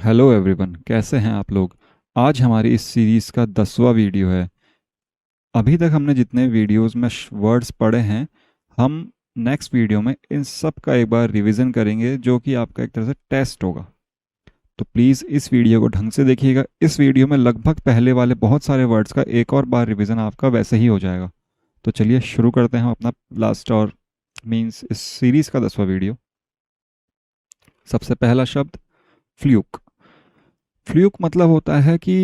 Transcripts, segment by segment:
Hello everyone, कैसे हैं आप लोग। आज हमारी इस सीरीज़ का 10वां वीडियो है। अभी तक हमने जितने वीडियोस में वर्ड्स पढ़े हैं, हम नेक्स्ट वीडियो में इन सब का एक बार रिवीजन करेंगे, जो कि आपका एक तरह से टेस्ट होगा। तो प्लीज़ इस वीडियो को ढंग से देखिएगा। इस वीडियो में लगभग पहले वाले बहुत सारे वर्ड्स का एक और बार रिवीजन आपका वैसे ही हो जाएगा। तो चलिए शुरू करते हैं हम अपना लास्ट और मीन्स इस सीरीज़ का 10वां वीडियो। सबसे पहला शब्द फ्लूक। फ्लूक मतलब होता है कि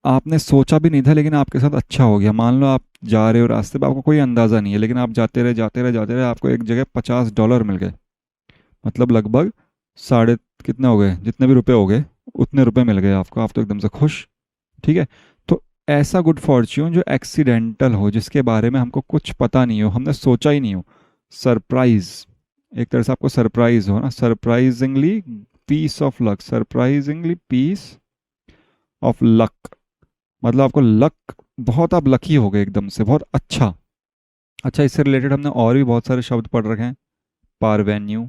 आपने सोचा भी नहीं था लेकिन आपके साथ अच्छा हो गया। मान लो आप जा रहे हो रास्ते पे, आपको कोई अंदाज़ा नहीं है, लेकिन आप जाते रहे जाते रहे जाते रहे, आपको एक जगह $50 मिल गए। मतलब लगभग साढ़े कितने हो गए, जितने भी रुपए हो गए उतने रुपए मिल गए आपको। आप तो एकदम से खुश। ठीक है। तो ऐसा गुड फॉर्च्यून जो एक्सीडेंटल हो, जिसके बारे में हमको कुछ पता नहीं हो, हमने सोचा ही नहीं हो। सरप्राइज, एक तरह से आपको सरप्राइज हो ना, surprisingly piece of luck, surprisingly piece of luck. मतलब आपको लक, बहुत आप लकी हो गए एकदम से, बहुत अच्छा। अच्छा, इससे रिलेटेड हमने और भी बहुत सारे शब्द पढ़ रखे हैं। पारवेन्यू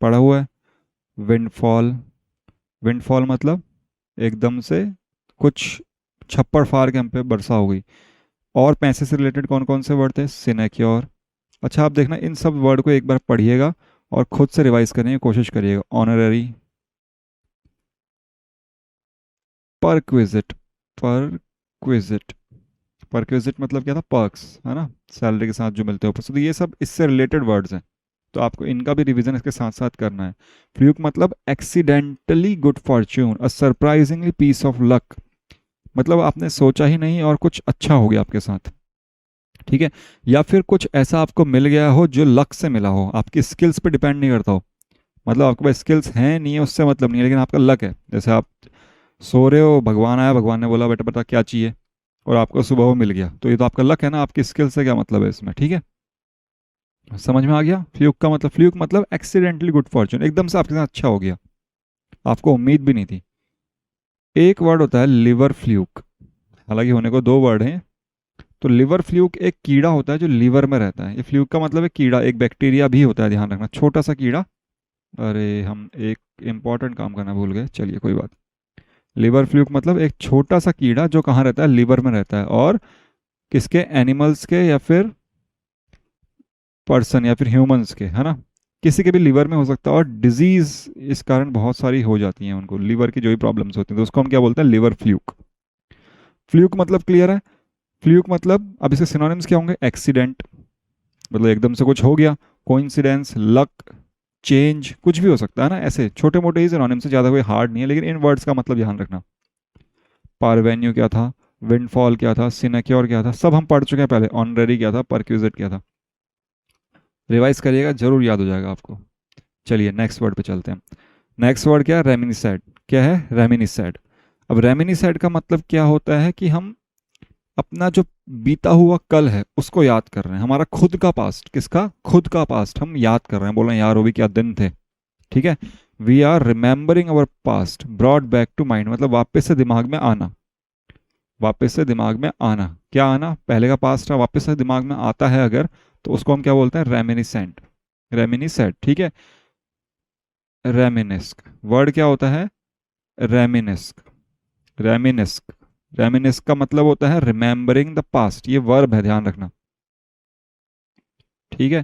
पढ़ा हुआ है। विंडफॉल, विंडफॉल मतलब एकदम से कुछ छप्पड़ फाड़ के हम पे बरसा हो गई। और पैसे से रिलेटेड कौन कौन से वर्ड थे? सिनेक्योर। अच्छा, आप देखना इन सब वर्ड को एक बार पढ़िएगा और खुद से रिवाइज करने की कोशिश करिएगा। ऑनररी, परक्विजिट, परक्विजिट, परक्विजिट मतलब क्या था? पर्क्स, है ना, सैलरी के साथ जो मिलते हैं ऊपर से। तो ये सब इससे रिलेटेड वर्ड्स हैं, तो आपको इनका भी रिवीजन इसके साथ साथ करना है। फ्लूक मतलब accidentally good fortune, a surprisingly piece of luck. मतलब आपने सोचा ही नहीं और कुछ अच्छा हो गया आपके साथ। ठीक है। या फिर कुछ ऐसा आपको मिल गया हो जो लक से मिला हो, आपकी स्किल्स पे डिपेंड नहीं करता हो। मतलब आपके पास स्किल्स हैं नहीं है उससे मतलब नहीं है, लेकिन आपका लक है। जैसे आप सो रहे हो, भगवान आया, भगवान ने बोला बेटा बता क्या चाहिए, और आपको सुबह वो मिल गया, तो ये तो आपका लक है ना। आपकी स्किल से क्या मतलब है इसमें? ठीक है, समझ में आ गया। फ्लूक का मतलब, फ्लूक मतलब एक्सीडेंटली गुड फॉर्चून, एकदम से आपके साथ अच्छा हो गया, आपको उम्मीद भी नहीं थी। एक वर्ड होता है लिवर फ्लूक, हालांकि होने को दो वर्ड हैं। तो लिवर फ्लूक एक कीड़ा होता है जो लीवर में रहता है। ये फ्लूक का मतलब है कीड़ा, एक बैक्टीरिया भी होता है, ध्यान रखना, छोटा सा कीड़ा। अरे हम एक इंपॉर्टेंट काम करना भूल गए, चलिए कोई बात। लिवर फ्लूक मतलब एक छोटा सा कीड़ा जो कहाँ रहता है? लीवर में रहता है। और किसके? एनिमल्स के, या फिर पर्सन, या फिर ह्यूमंस के, है ना। किसी के भी लीवर में हो सकता है, और डिजीज इस कारण बहुत सारी हो जाती हैं उनको, लीवर की जो भी प्रॉब्लम्स होती हैं, तो उसको हम क्या बोलते हैं? Liver fluke. फ्लूक मतलब क्लियर है। फ्लूक मतलब अब इसके सिनोनिम्स क्या होंगे? एक्सीडेंट, मतलब एकदम से कुछ हो गया। कोइंसिडेंस, लक, चेंज, कुछ भी हो सकता है ना। ऐसे छोटे मोटे ही सिनोनिम्स से, ज़्यादा कोई हार्ड नहीं है, लेकिन इन वर्ड्स का मतलब ध्यान रखना। पारवेन्यू क्या था? विंडफॉल क्या था? सिनेक्योर क्या था? सब हम पढ़ चुके हैं पहले। ऑनरेरी क्या था? परक्विजिट क्या था? रिवाइज करिएगा, जरूर याद हो जाएगा आपको। चलिए नेक्स्ट वर्ड पे चलते हैं। नेक्स्ट वर्ड क्या है? रेमिनिसेड। क्या है? रेमिनिसेड। अब रेमिनिसेड का मतलब क्या होता है कि हम अपना जो बीता हुआ कल है उसको याद कर रहे हैं। हमारा खुद का पास्ट, किसका? खुद का पास्ट हम याद कर रहे हैं। बोल रहे हैं यार वो भी क्या दिन थे। ठीक है। We are remembering our past, brought back to mind, मतलब वापस से दिमाग में आना। वापस से दिमाग में आना, क्या आना? पहले का पास्ट था, वापस से दिमाग में आता है अगर, तो उसको हम क्या बोलते हैं? Reminiscent, reminiscent. ठीक है। रेमिनिस्क, वर्ड क्या होता है? रेमिनिस्क, रेमिनिस्क। रेमिनिस्क का मतलब होता है रिमेंबरिंग द पास्ट, ये वर्ब है, ध्यान रखना। ठीक है,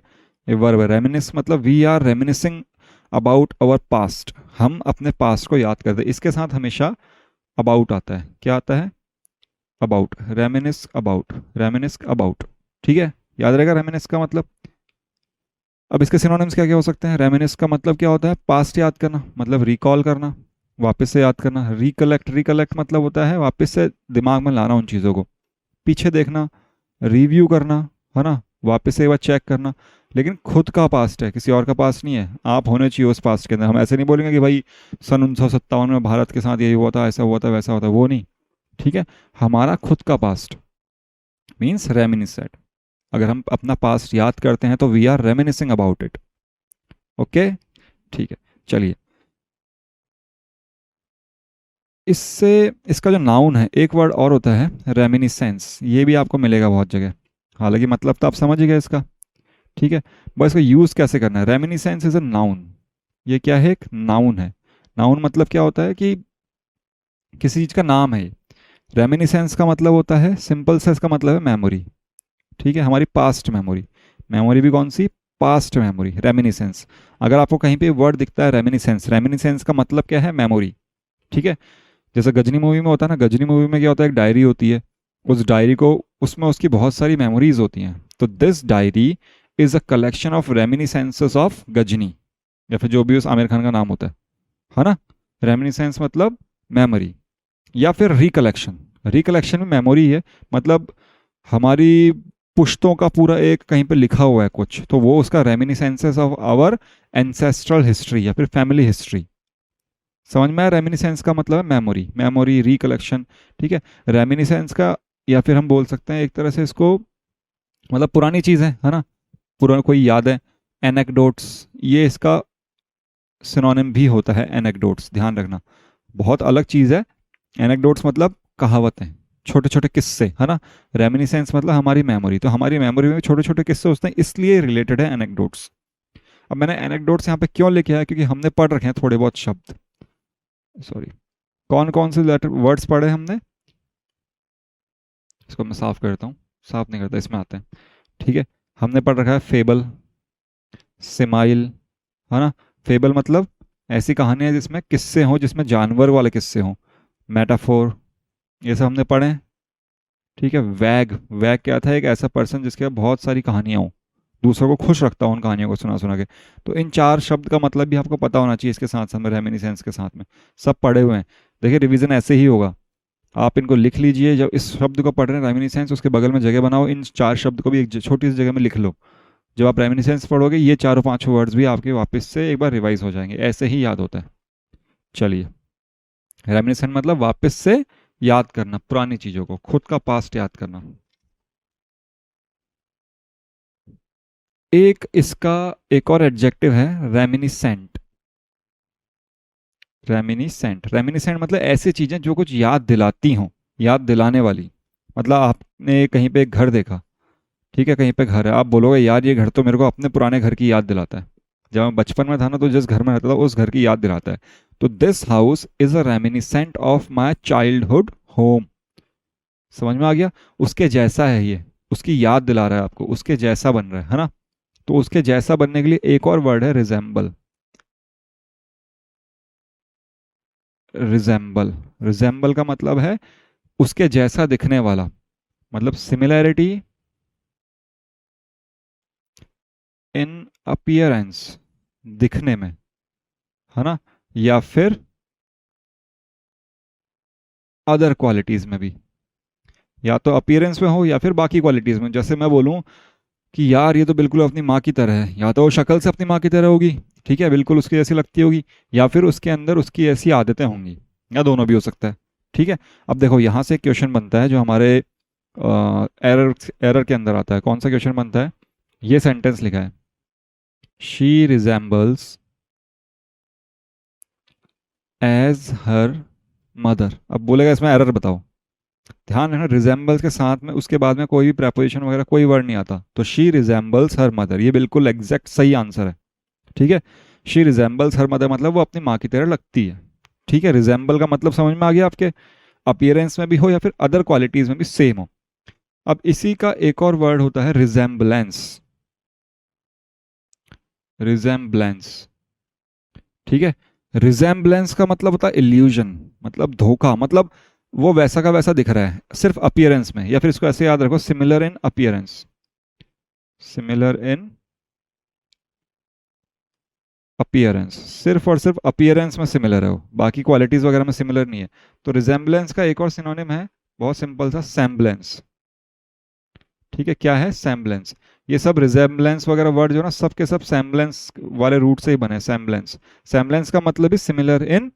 ये वर्ब है। रेमिनिस्क मतलब we are reminiscing about our past, हम अपने पास्ट को याद करते हैं। इसके साथ हमेशा अबाउट आता है। क्या आता है? About, reminisce about, reminisce about. ठीक है, याद रहेगा रेमिनिस्क का मतलब। अब इसके सिनोनिम्स क्या क्या हो सकते हैं? रेमिनिस्क का मतलब क्या होता है? पास्ट याद करना, मतलब रिकॉल करना, वापस से याद करना। रिकलेक्ट, रिकलेक्ट मतलब होता है वापस से दिमाग में लाना उन चीज़ों को, पीछे देखना, रिव्यू करना, है ना, वापस से एक बार चेक करना। लेकिन खुद का पास्ट है, किसी और का पास्ट नहीं है। आप होने चाहिए उस पास्ट के अंदर। हम ऐसे नहीं बोलेंगे कि भाई सन 1957 में भारत के साथ यही हुआ था, ऐसा हुआ था, वैसा हुआ था, वो नहीं। ठीक है, हमारा खुद का पास्ट मीन्स रेमिनिसेंट। अगर हम अपना पास्ट याद करते हैं तो we are reminiscing about it. Okay, ठीक है। चलिए, इससे इसका जो नाउन है, एक वर्ड और होता है रेमिनिसेंस, ये भी आपको मिलेगा बहुत जगह। हालांकि मतलब तो आप समझ ही गए इसका। ठीक है, बस इसको यूज कैसे करना है। रेमिनिसेंस इज अ नाउन, ये क्या है? एक नाउन है। नाउन मतलब क्या होता है कि किसी चीज़ का नाम है। रेमिनिसेंस का मतलब होता है, सिंपल से इसका मतलब है मेमोरी। ठीक है, हमारी पास्ट मेमोरी। मेमोरी भी कौन सी? Past memory, reminiscence. अगर आपको कहीं पे वर्ड दिखता है रेमिनिसेंस, रेमिनिसेंस का मतलब क्या है? मेमोरी। ठीक है। जैसे गजनी मूवी में होता है ना, गजनी मूवी में क्या होता है, एक डायरी होती है। उस डायरी को, उसमें उसकी बहुत सारी मेमोरीज होती हैं। तो this diary is a collection of reminiscences of Ghazni, या फिर जो भी उस आमिर खान का नाम होता है ना। रेमिनिसेंस मतलब मेमोरी, या फिर रिकलेक्शन। रिकलेक्शन में मेमोरी है, मतलब हमारी पुश्तों का पूरा एक कहीं पे लिखा हुआ है कुछ, तो वो उसका reminiscences of our ancestral history या फिर फैमिली हिस्ट्री। समझ में आया? रेमिनिसेंस का मतलब है मेमोरी, मेमोरी, रिकलेक्शन। ठीक है। रेमिनिसेंस का, या फिर हम बोल सकते हैं एक तरह से इसको, मतलब पुरानी चीज़ है ना, पुराना कोई याद है। एनेक्डोट्स, ये इसका सिनोनिम भी होता है, एनेक्डोट्स, ध्यान रखना, बहुत अलग चीज़ है। एनेक्डोट्स मतलब कहावतें, छोटे छोटे किस्से, है ना। रेमिनिसेंस मतलब हमारी मेमोरी, तो हमारी मेमोरी में छोटे छोटे किस्से होते हैं, इसलिए रिलेटेड है एनेक्डोट्स। अब मैंने एनेक्डोट्स यहाँ पे क्यों लेके आया, क्योंकि हमने पढ़ रखे हैं थोड़े बहुत शब्द, सॉरी, कौन कौन से लेटर वर्ड्स पढ़े हमने। इसको मैं साफ करता हूँ, साफ नहीं करता, इसमें आते हैं। ठीक है। हमने पढ़ रखा है फेबल, सिमाइल, है ना। फेबल मतलब ऐसी कहानियाँ जिसमें किस्से हों, जिसमें जानवर वाले किस्से हों। मेटाफोर, ये सब हमने पढ़े हैं। ठीक है। वैग, वैग क्या था? एक ऐसा पर्सन जिसके पास बहुत सारी कहानियाँ हों, दूसरों को खुश रखता हूँ उन कहानियों को सुना सुना के। तो इन चार शब्द का मतलब भी आपको पता होना चाहिए, इसके साथ साथ में, रेमिनिसेंस के साथ में। सब पढ़े हुए हैं। देखिए रिवीजन ऐसे ही होगा, आप इनको लिख लीजिए, जब इस शब्द को पढ़ रहे हैं रेमिनिसेंस, उसके बगल में जगह बनाओ, इन चार शब्द को भी एक छोटी सी जगह में लिख लो। जब आप रेमिनिसेंस पढ़ोगे, ये चारों पांचों वर्ड्स भी आपके वापस से एक बार रिवाइज हो जाएंगे, ऐसे ही याद होता है। चलिए, रेमिनिसेंट मतलब वापस से याद करना पुरानी चीज़ों को, खुद का पास्ट याद करना। एक इसका एक और एडजेक्टिव है, रेमिनिसेंट। रेमिनिसेंट, रेमिनिसेंट मतलब ऐसी चीज़ें जो कुछ याद दिलाती हों, याद दिलाने वाली। मतलब आपने कहीं पे एक घर देखा, ठीक है, कहीं पे घर है, आप बोलोगे यार ये घर तो मेरे को अपने पुराने घर की याद दिलाता है, जब मैं बचपन में था ना, तो जिस घर में रहता था उस घर की याद दिलाता है। तो this house is a reminiscent of my childhood home. समझ में आ गया? उसके जैसा है ये, उसकी याद दिला रहा है आपको, उसके जैसा बन रहा है ना। तो उसके जैसा बनने के लिए एक और वर्ड है, रिजेंबल। रिजेंबल, रिजेंबल का मतलब है उसके जैसा दिखने वाला, मतलब सिमिलैरिटी इन अपीयरेंस, दिखने में, है ना, या फिर अदर क्वालिटीज में भी। या तो अपीयरेंस में हो या फिर बाकी क्वालिटीज में। जैसे मैं बोलूं कि यार ये तो बिल्कुल अपनी माँ की तरह है, या तो वो शक्ल से अपनी माँ की तरह होगी, ठीक है, बिल्कुल उसकी जैसी लगती होगी, या फिर उसके अंदर उसकी ऐसी आदतें होंगी, या दोनों भी हो सकता है। ठीक है। अब देखो यहाँ से क्वेश्चन बनता है जो हमारे एरर एरर के अंदर आता है। कौन सा क्वेश्चन बनता है? ये सेंटेंस लिखा है, she resembles as her mother. अब बोलेगा इसमें एरर बताओ। ध्यान रखना, रिजेंबल्स के साथ में उसके बाद में कोई भी प्रेपोजिशन वगैरह कोई वर्ड नहीं आता, तो शी रिजेंबल्स हर मदर, ये बिल्कुल एग्जैक्ट सही आंसर है। ठीक है। शी रिजेंबल्स हर मदर मतलब वो अपनी माँ की तरह लगती है। ठीक है। रिजेंबल का मतलब समझ में आ गया आपके? अपीयरेंस में भी हो या फिर अदर क्वालिटीज में भी सेम हो। अब इसी का एक और वर्ड होता है रिजेंबलेंस। रिजेंबलेंस, ठीक है। रिजेंबलेंस का मतलब होता है इल्यूजन, मतलब धोखा, मतलब वो वैसा का वैसा दिख रहा है सिर्फ अपीयरेंस में, या फिर इसको ऐसे याद रखो, similar in appearance. Similar in appearance, सिर्फ और सिर्फ अपीयरेंस में सिमिलर है वो, बाकी क्वालिटीज वगैरह में सिमिलर नहीं है। तो रिजेंबलेंस का एक और सिनोनिम है, बहुत सिंपल सा, सेम्बलेंस। ठीक है। क्या है? सेम्बलेंस। ये सब रिजेंबलेंस वगैरह वर्ड जो है ना, सब के सब सेम्बलेंस वाले रूट से ही बने, सेम्बलेंस। सेम्बलेंस का मतलब ही सिमिलर इन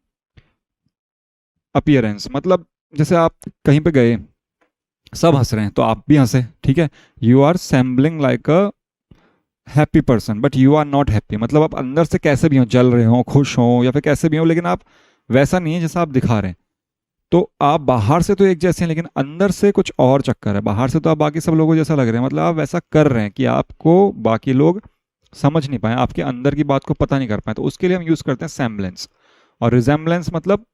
अपीयरेंस, मतलब जैसे आप कहीं पे गए, सब हंस रहे हैं तो आप भी हंसे, ठीक है। You are resembling like a happy person but you are not happy, मतलब आप अंदर से कैसे भी हो, जल रहे हो, खुश हो, या फिर कैसे भी हो, लेकिन आप वैसा नहीं है जैसा आप दिखा रहे हैं। तो आप बाहर से तो एक जैसे हैं, लेकिन अंदर से कुछ और चक्कर है। बाहर से तो आप बाकी सब लोगों जैसा लग रहे हैं, मतलब आप वैसा कर रहे हैं कि आपको बाकी लोग समझ नहीं पाए, आपके अंदर की बात को पता नहीं कर पाए, तो उसके लिए हम यूज़ करते हैं सैम्बलेंस। और रिजेम्बलेंस मतलब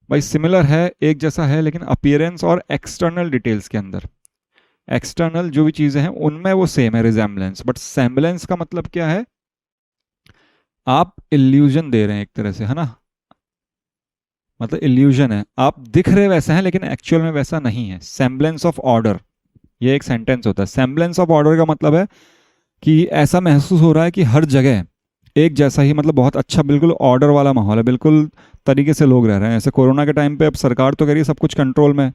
भाई सिमिलर है, एक जैसा है, लेकिन अपीयरेंस और एक्सटर्नल डिटेल्स के अंदर, एक्सटर्नल जो भी चीज़ें हैं उनमें वो सेम है, रिजेम्बलेंस। बट सेम्बलेंस का मतलब क्या है, आप इल्यूजन दे रहे हैं एक तरह से, है ना, मतलब इल्यूजन है, आप दिख रहे वैसे हैं लेकिन एक्चुअल में वैसा नहीं है। सेम्बलेंस ऑफ ऑर्डर, ये एक सेंटेंस होता है। सेम्बलेंस ऑफ ऑर्डर का मतलब है कि ऐसा महसूस हो रहा है कि हर जगह एक जैसा ही, मतलब बहुत अच्छा बिल्कुल ऑर्डर वाला माहौल है, बिल्कुल तरीके से लोग रह रहे हैं। ऐसे कोरोना के टाइम पे अब सरकार तो कह रही है सब कुछ कंट्रोल में,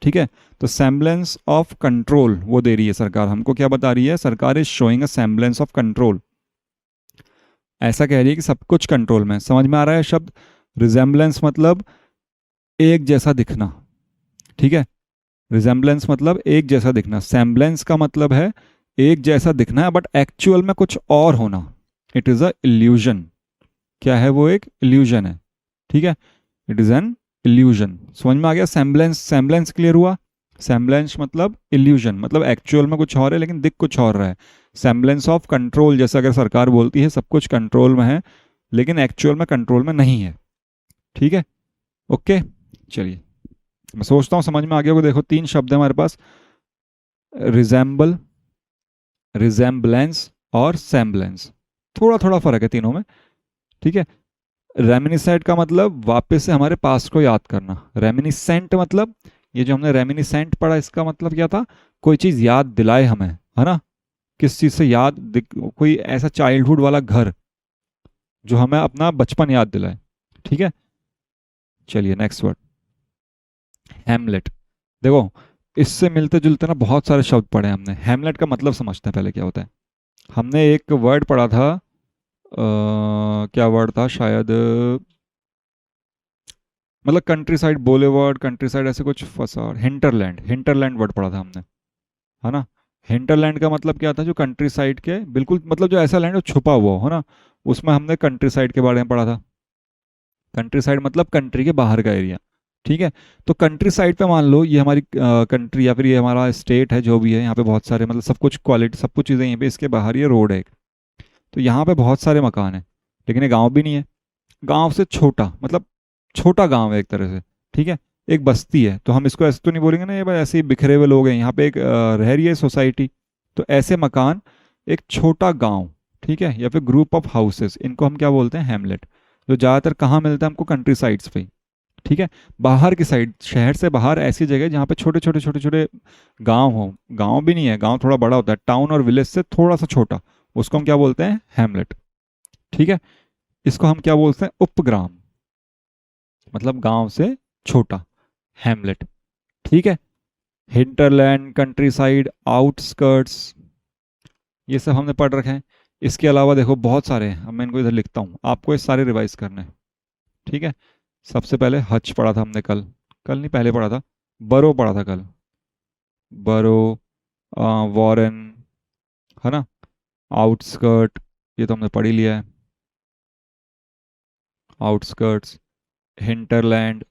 ठीक है, तो सेम्बलेंस ऑफ कंट्रोल वो दे रही है सरकार हमको। क्या बता रही है सरकार, is showing a semblance of control, ऐसा कह रही है कि सब कुछ कंट्रोल में। समझ में आ रहा है शब्द रिजेम्बलेंस मतलब एक जैसा दिखना, ठीक है, रिजेम्बलेंस मतलब एक जैसा दिखना, सेम्बलेंस का मतलब है एक जैसा दिखना है बट एक्चुअल में कुछ और होना, इट इज अ इल्यूजन। क्या है वो, एक इल्यूजन है, ठीक है, इट इज एन इल्यूजन। समझ में आ गया, सेम्बलेंस, सेम्बलेंस क्लियर हुआ। सेम्बलेंस मतलब इल्यूजन, मतलब एक्चुअल में कुछ और है लेकिन दिख कुछ और रहा है। सेम्बलेंस ऑफ कंट्रोल, जैसे अगर सरकार बोलती है सब कुछ कंट्रोल में है लेकिन एक्चुअल में कंट्रोल में नहीं है, ठीक है, ओके। चलिए, मैं सोचता हूँ समझ में आ गया होगा। देखो तीन शब्द है हमारे पास, रिजेंबल, रिजेम्बलेंस और सेम्बलेंस, थोड़ा थोड़ा फर्क है तीनों में, ठीक है। रेमिनिसेंट का मतलब वापस से हमारे पास्ट को याद करना, रेमिनिसेंट मतलब, ये जो हमने रेमिनिसेंट पढ़ा इसका मतलब क्या था, कोई चीज़ याद दिलाए हमें, है ना, किस चीज़ से याद, कोई ऐसा चाइल्डहुड वाला घर जो हमें अपना बचपन याद दिलाए, ठीक है। चलिए नेक्स्ट वर्ड, हेमलेट। देखो इससे मिलते जुलते ना बहुत सारे शब्द पढ़े हैं हमने। हेमलेट का मतलब समझते हैं पहले क्या होता है। हमने एक वर्ड पढ़ा था, क्या वर्ड था शायद, मतलब country side boulevard, country side ऐसे कुछ फसाड, हिंटरलैंड, हिंटरलैंड वर्ड पढ़ा था हमने, है ना। हिंटरलैंड का मतलब क्या था, जो कंट्री साइड के बिल्कुल, मतलब जो ऐसा लैंड जो छुपा हुआ हो ना, उसमें हमने कंट्री साइड के बारे में पढ़ा था। कंट्री साइड मतलब कंट्री के बाहर का एरिया, ठीक है। तो कंट्री साइड पे मान लो ये हमारी कंट्री या फिर ये हमारा स्टेट है, जो भी है, यहाँ पे बहुत सारे, मतलब सब कुछ क्वालिटी, सब कुछ चीज़ें यहीं पे, इसके बाहर ये रोड है एक, तो यहाँ पे बहुत सारे मकान हैं, लेकिन ये गांव भी नहीं है, गांव से छोटा, मतलब छोटा गांव है एक तरह से, ठीक है, एक बस्ती है। तो हम इसको ऐसे तो नहीं बोलेंगे ना ये बस ऐसे ही बिखरे हुए लोग हैं, यहाँ पे एक रह रही है सोसाइटी। तो ऐसे मकान, एक छोटा गांव, ठीक है, या फिर ग्रुप ऑफ हाउसेस, इनको हम क्या बोलते हैं, हैमलेट। जो ज़्यादातर कहाँ मिलता है हमको, कंट्री साइड्स पे ही, ठीक है। बाहर की साइड, शहर से बाहर ऐसी जगह जहाँ पे छोटे छोटे छोटे छोटे गांव हो, गांव भी नहीं है, गांव थोड़ा बड़ा होता है, टाउन और विलेज से थोड़ा सा छोटा, उसको हम क्या बोलते हैं, हैमलेट, ठीक है। इसको हम क्या बोलते हैं, उपग्राम, मतलब गांव से छोटा, हैमलेट, ठीक है। हिंटरलैंड, कंट्री साइड, आउटस्कर्ट्स, ये सब हमने पढ़ रखे हैं। इसके अलावा देखो बहुत सारे हैं, अब मैं इनको इधर लिखता हूँ, आपको ये सारे रिवाइज करने हैं, ठीक है। सबसे पहले हच पढ़ा था हमने कल, कल नहीं पहले पढ़ा था, बरो पढ़ा था कल, बरो, वॉरेन, है ना, आउटस्कर्ट, ये तो हमने पढ़ ही लिया है, outskirts, hinterland,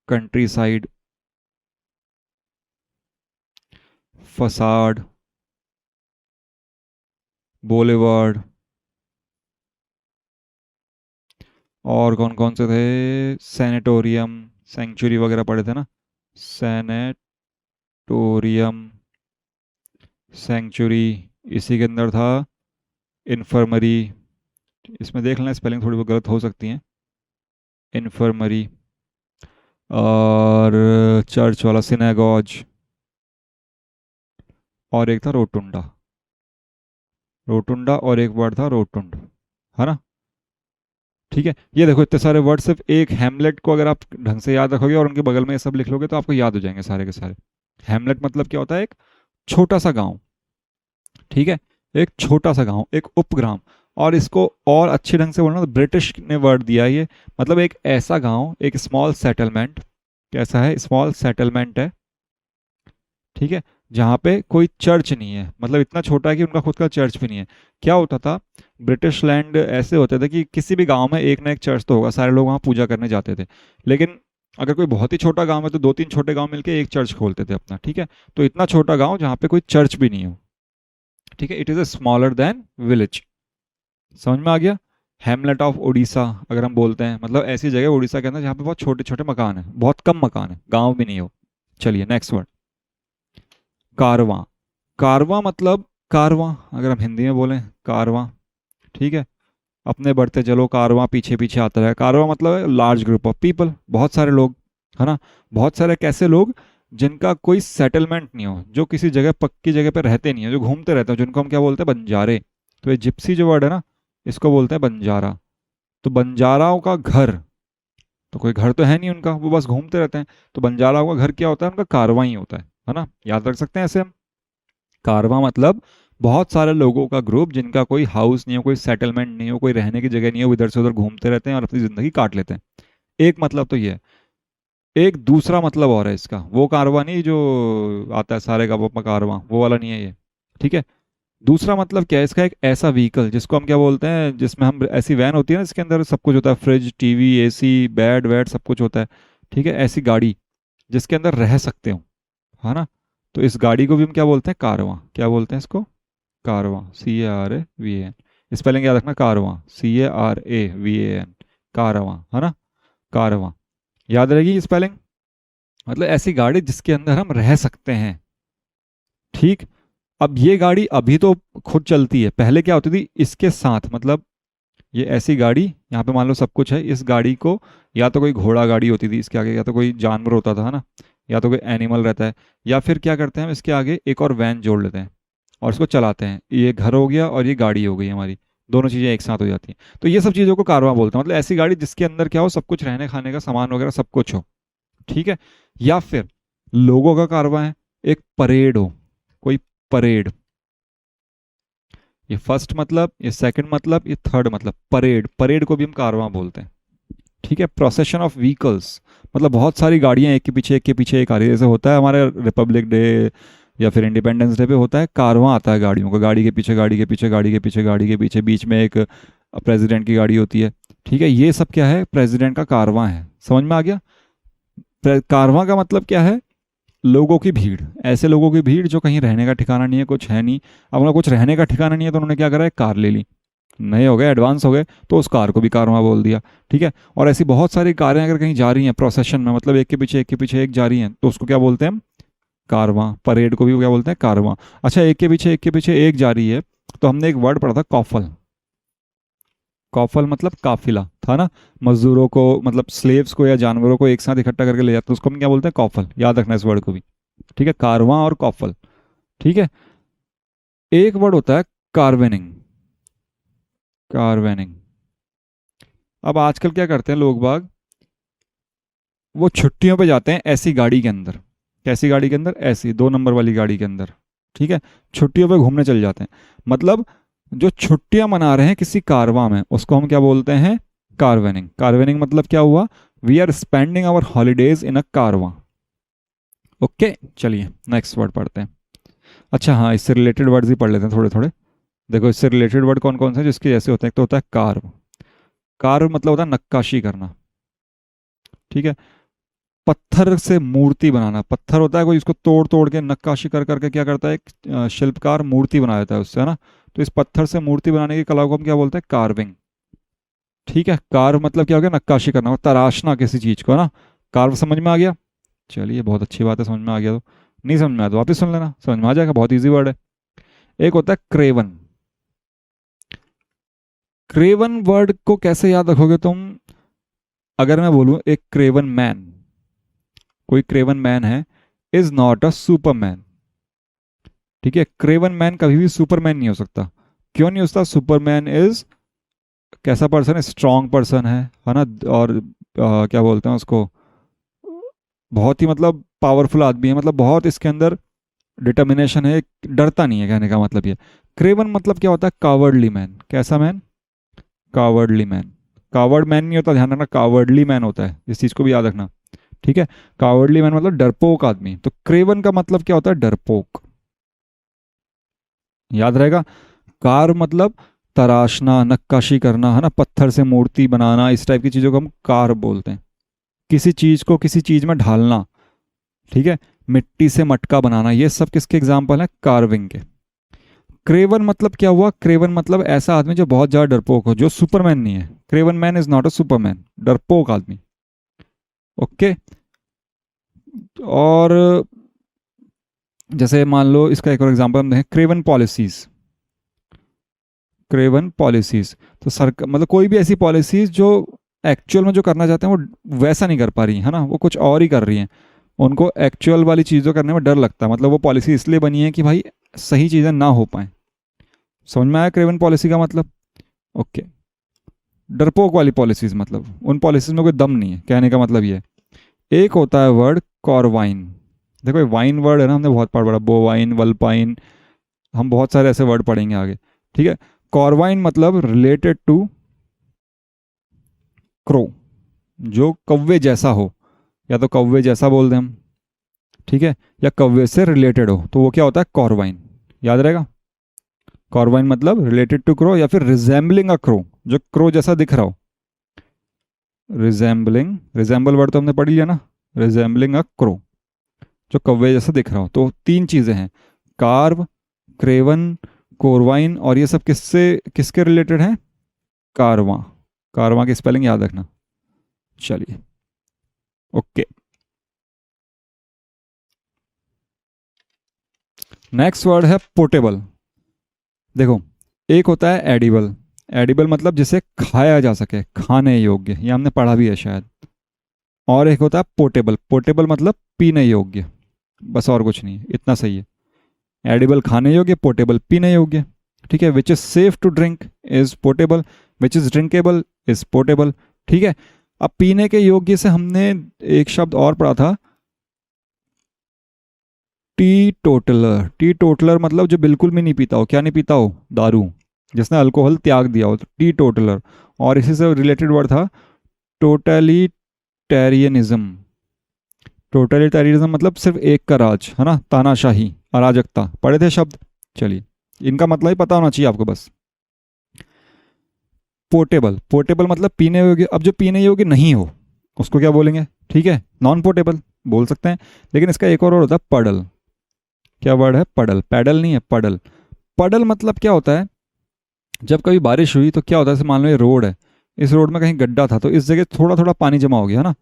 countryside, facade, boulevard, और कौन कौन से थे, सैनिटोरियम, सेंचुरी वगैरह पढ़े थे ना, सैनेटोरियम, सेंचुरी, इसी के अंदर था इन्फर्मरी, इसमें देख लेना स्पेलिंग थोड़ी बहुत गलत हो सकती है, इन्फर्मरी, और चर्च वाला सिनेगॉज, और एक था रोटुंडा, रोटुंडा, और एक वर्ड था रोटुंड, है ना, ठीक है। ये देखो इतने सारे वर्ड, सिर्फ एक हैमलेट को अगर आप ढंग से याद रखोगे और उनके बगल में ये सब लिख लोगे तो आपको याद हो जाएंगे सारे के सारे। हैमलेट मतलब क्या होता है, एक छोटा सा गांव, ठीक है, एक छोटा सा गांव, एक उपग्राम। और इसको और अच्छे ढंग से बोलना तो ब्रिटिश ने वर्ड दिया है ये, मतलब एक ऐसा गांव, एक स्मॉल सेटलमेंट, कैसा है, स्मॉल सेटलमेंट है, ठीक है, जहाँ पे कोई चर्च नहीं है, मतलब इतना छोटा है कि उनका खुद का चर्च भी नहीं है। क्या होता था, ब्रिटिश लैंड ऐसे होते थे कि किसी भी गांव में एक ना एक चर्च तो होगा, सारे लोग वहाँ पूजा करने जाते थे। लेकिन अगर कोई बहुत ही छोटा गांव है तो दो तीन छोटे गांव मिलके एक चर्च खोलते थे अपना, ठीक है। तो इतना छोटा गांव जहाँ पे कोई चर्च भी नहीं हो, ठीक है, it is a smaller than village. समझ में आ गया, हेमलेट ऑफ उड़ीसा अगर हम बोलते हैं, मतलब ऐसी जगह उड़ीसा के अंदर जहाँ पे बहुत छोटे छोटे मकान है, बहुत कम मकान है, गांव भी नहीं हो। चलिए नेक्स्ट वर्ड, कारवां। कारवां मतलब, कारवां अगर हम हिंदी में बोलें, कारवां, ठीक है। अपने बढ़ते चलो, कारवां पीछे पीछे आता रहे। कारवां मतलब है लार्ज ग्रुप ऑफ पीपल, बहुत सारे लोग, है ना। बहुत सारे कैसे लोग जिनका कोई सेटलमेंट नहीं हो, जो किसी जगह पक्की जगह पे रहते नहीं हो, जो घूमते रहते हो, जिनको हम क्या बोलते हैं, बंजारे। तो ये जिप्सी जो वर्ड है ना, इसको बोलते हैं बंजारा। तो बंजाराओं का घर, तो कोई घर तो है नहीं उनका, वो बस घूमते रहते हैं। तो बंजाराओं का घर क्या होता है, उनका कारवां ही होता है ना। याद रख सकते हैं ऐसे हम। कारवां मतलब बहुत सारे लोगों का ग्रुप जिनका कोई हाउस नहीं हो, कोई सेटलमेंट नहीं हो, कोई रहने की जगह नहीं हो, वो इधर से उधर घूमते रहते हैं और अपनी जिंदगी काट लेते हैं। एक मतलब तो ये है। एक दूसरा मतलब और है इसका, वो कारवां नहीं जो आता है सारे का कारवां, वो वाला नहीं है ये, ठीक है। दूसरा मतलब क्या है इसका, एक ऐसा व्हीकल जिसको हम क्या बोलते हैं, जिसमें हम, ऐसी वैन होती है ना जिसके अंदर सब कुछ होता है, फ्रिज टीवी एसी बेड वेड सब कुछ होता है, ठीक है। ऐसी गाड़ी जिसके अंदर रह सकते हो, है ना। तो इस गाड़ी को भी हम क्या बोलते हैं, कारवां। क्या बोलते हैं इसको, कारवां, CARVAN। स्पेलिंग याद रखना, कारवां, CARAVAN, कारवां, है ना। कारवां, याद रहेगी स्पेलिंग। मतलब ऐसी गाड़ी जिसके अंदर हम रह सकते हैं, ठीक। अब ये गाड़ी अभी तो खुद चलती है, पहले क्या होती थी, इसके साथ, मतलब ये ऐसी गाड़ी, यहाँ पे मान लो सब कुछ है, इस गाड़ी को या तो कोई घोड़ा गाड़ी होती थी इसके आगे, या तो कोई जानवर होता था, है ना, या तो कोई एनिमल रहता है, या फिर क्या करते हैं हम इसके आगे एक और वैन जोड़ लेते हैं और इसको चलाते हैं। ये घर हो गया और ये गाड़ी हो गई हमारी, दोनों चीज़ें एक साथ हो जाती हैं। तो ये सब चीज़ों को कारवां बोलते हैं, मतलब ऐसी गाड़ी जिसके अंदर क्या हो, सब कुछ, रहने खाने का सामान वगैरह सब कुछ हो, ठीक है। या फिर लोगों का कारवां है, एक परेड हो, कोई परेड। ये फर्स्ट मतलब, ये सेकंड मतलब, ये थर्ड मतलब, परेड। परेड को भी हम कारवां बोलते हैं, ठीक है। प्रोसेशन ऑफ व्हीकल्स मतलब बहुत सारी गाड़ियां एक के पीछे एक के पीछे एक आ रही है, जैसे होता है हमारे रिपब्लिक डे या फिर इंडिपेंडेंस डे पे होता है, कारवां आता है गाड़ियों का, गाड़ी के पीछे गाड़ी के पीछे गाड़ी के पीछे गाड़ी के पीछे, बीच में एक प्रेसिडेंट की गाड़ी होती है, ठीक है। ये सब क्या है, प्रेसिडेंट का कारवां है। समझ में आ गया। कारवां का मतलब क्या है, लोगों की भीड़, ऐसे लोगों की भीड़ जो कहीं रहने का ठिकाना नहीं है, कुछ है नहीं। अब उन्हें कुछ रहने का ठिकाना नहीं है तो उन्होंने क्या करा, एक कार ले ली, नए हो गए, एडवांस हो गए, तो उस कार को भी कारवां बोल दिया, ठीक है। और ऐसी बहुत सारी कारें अगर कहीं जा रही हैं प्रोसेशन में, मतलब एक के पीछे एक के पीछे एक जा रही हैं, तो उसको क्या बोलते हैं हम, कारवां। परेड को भी क्या बोलते हैं, कारवां। अच्छा, एक के पीछे एक के पीछे एक जा रही है, तो हमने एक वर्ड पढ़ा था, कॉफल। कॉफल मतलब काफिला था ना, मजदूरों को, मतलब स्लेव्स को या जानवरों को एक साथ इकट्ठा करके ले जाते हैं, उसको हम क्या बोलते हैं, कॉफल। याद रखना इस वर्ड को भी, ठीक है। कारवां और कॉफल, ठीक है। एक वर्ड होता है कारवेनिंग। कारवेनिंग। अब आजकल क्या करते हैं लोग बाग, वो छुट्टियों पे जाते हैं ऐसी गाड़ी के अंदर। कैसी गाड़ी के अंदर, ऐसी 2 नंबर वाली गाड़ी के अंदर, ठीक है। छुट्टियों पे घूमने चले जाते हैं, मतलब जो छुट्टियां मना रहे हैं किसी कारवां में, उसको हम क्या बोलते हैं, कारवेनिंग। कारवेनिंग मतलब क्या हुआ, we are spending our holidays in a caravan. Okay, चलिए नेक्स्ट वर्ड पढ़ते हैं। अच्छा हाँ, इससे रिलेटेड वर्ड्स ही पढ़ लेते हैं थोड़े थोड़े। देखो इससे रिलेटेड वर्ड कौन कौन से हैं जिसके जैसे होते हैं, एक तो होता है कार्व। कार्व मतलब होता है नक्काशी करना, ठीक है। पत्थर से मूर्ति बनाना, पत्थर होता है कोई, इसको तोड़ तोड़ के नक्काशी कर करके क्या करता है, एक शिल्पकार मूर्ति बना देता है उससे, है ना। तो इस पत्थर से मूर्ति बनाने की कला को हम क्या बोलते हैं, कार्विंग, ठीक है। कार्व मतलब क्या हो गया, नक्काशी करना और तराशना किसी चीज को, है ना। कार्व समझ में आ गया। चलिए बहुत अच्छी बात है, समझ में आ गया। तो नहीं समझ में आया तो वापस सुन लेना, समझ में आ जाएगा, बहुत ईजी वर्ड है। एक होता है क्रेवन। क्रेवन वर्ड को कैसे याद रखोगे तुम, अगर मैं बोलूं एक क्रेवन मैन, कोई क्रेवन मैन है, इज नॉट अ सुपरमैन, ठीक है। क्रेवन मैन कभी भी सुपरमैन नहीं हो सकता। क्यों नहीं हो सकता, सुपरमैन इज कैसा पर्सन है, स्ट्रांग पर्सन है ना। और क्या बोलते हैं उसको, बहुत ही मतलब पावरफुल आदमी है, मतलब बहुत इसके अंदर डिटर्मिनेशन है, डरता नहीं है, कहने का मतलब ये। क्रेवन मतलब क्या होता है, कावर्डली मैन। कैसा man, cowardly man. Coward man नहीं होता, ध्यान रखना, कावर्डली मैन होता है, इस चीज को भी याद रखना, ठीक है। कावर्डली मैन मतलब डरपोक आदमी, तो क्रेवन का मतलब क्या होता है, डरपोक, याद रहेगा। कार मतलब तराशना, नक्काशी करना, है ना, पत्थर से मूर्ति बनाना, इस टाइप की चीजों को हम कार बोलते हैं। किसी चीज को किसी चीज में ढालना, ठीक है। मिट्टी से मटका बनाना, ये सब किसके एग्जाम्पल है, कार्विंग के। क्रेवन मतलब क्या हुआ? क्रेवन मतलब ऐसा आदमी जो बहुत ज़्यादा डरपोक हो, जो सुपरमैन नहीं है। Kraven man is not a Superman, डरपोक आदमी। ओके। और जैसे मान लो इसका एक और एग्जांपल हम देखें, क्रेवन पॉलिसीज। क्रेवन पॉलिसीज तो सरकार मतलब कोई भी ऐसी पॉलिसीज जो एक्चुअल में जो करना चाहते हैं वो वैसा नहीं कर पा रही है ना, वो कुछ और ही कर रही हैं। उनको एक्चुअल वाली चीज़ों करने में डर लगता है, मतलब वो पॉलिसी इसलिए बनी है कि भाई सही चीज़ें ना हो पाएं। समझ में आया क्रेवन पॉलिसी का मतलब? ओके। डरपोक वाली पॉलिसीज मतलब उन पॉलिसीज में कोई दम नहीं है, कहने का मतलब ये है। एक होता है वर्ड कॉरवाइन। देखो ये वाइन वर्ड है ना, हमने बहुत पढ़ा, बोवाइन, वल्पाइन, हम बहुत सारे ऐसे वर्ड पढ़ेंगे आगे। ठीक है। कॉरवाइन मतलब रिलेटेड टू क्रो, जो कौवे जैसा हो, या तो कौवे जैसा बोल दें हम, ठीक है, या कौवे से रिलेटेड हो, तो वो क्या होता है? कॉरवाइन। याद रहेगा? कॉरवाइन मतलब रिलेटेड टू क्रो या फिर रिजेंबलिंग अ क्रो, जो क्रो जैसा दिख रहा हो। रिजेंबलिंग, रिजेंबल वर्ड तो हमने पढ़ लिया ना, रिजेंबलिंग अ क्रो, जो कौवे जैसा दिख रहा हो। तो तीन चीज़ें हैं, कार्व, क्रेवन, कोरवाइन, और ये सब किससे किसके रिलेटेड हैं? कारवां। कारवां की स्पेलिंग याद रखना। चलिए, ओके। नेक्स्ट वर्ड है पोर्टेबल। देखो, एक होता है एडिबल। एडिबल मतलब जिसे खाया जा सके, खाने योग्य, ये हमने पढ़ा भी है शायद। और एक होता है पोर्टेबल। पोर्टेबल मतलब पीने योग्य, बस और कुछ नहीं, इतना सही है। एडिबल खाने योग्य, पोर्टेबल पीने योग्य। ठीक है। Which is safe to drink is portable, which is drinkable is portable. ठीक है। अब पीने के योग्य से हमने एक शब्द और पढ़ा था, टी टोटलर। टी टोटलर मतलब जो बिल्कुल भी नहीं पीता हो। क्या नहीं पीता हो? दारू, जिसने अल्कोहल त्याग दिया हो, तो टी टोटलर। और इसी से रिलेटेड वर्ड था टोटलिटेरियनिज्म। टोटलिटेरियनिज्म मतलब सिर्फ एक का राज, है ना, तानाशाही, अराजकता। पढ़े थे शब्द? चलिए, इनका मतलब ही पता होना चाहिए आपको बस। पोर्टेबल, पोर्टेबल मतलब पीने योग्य। अब जो पीने योग्य नहीं हो उसको क्या बोलेंगे? ठीक है, नॉन पोर्टेबल बोल सकते हैं। लेकिन इसका एक और होता है पडल। क्या वर्ड है? पडल। पैडल नहीं है, पडल। पडल मतलब क्या होता है? जब कभी बारिश हुई तो क्या होता है, जैसे मान लो ये रोड है, इस रोड में कहीं गड्ढा था, तो इस जगह थोड़ा थोड़ा पानी जमा हो गया, है ना,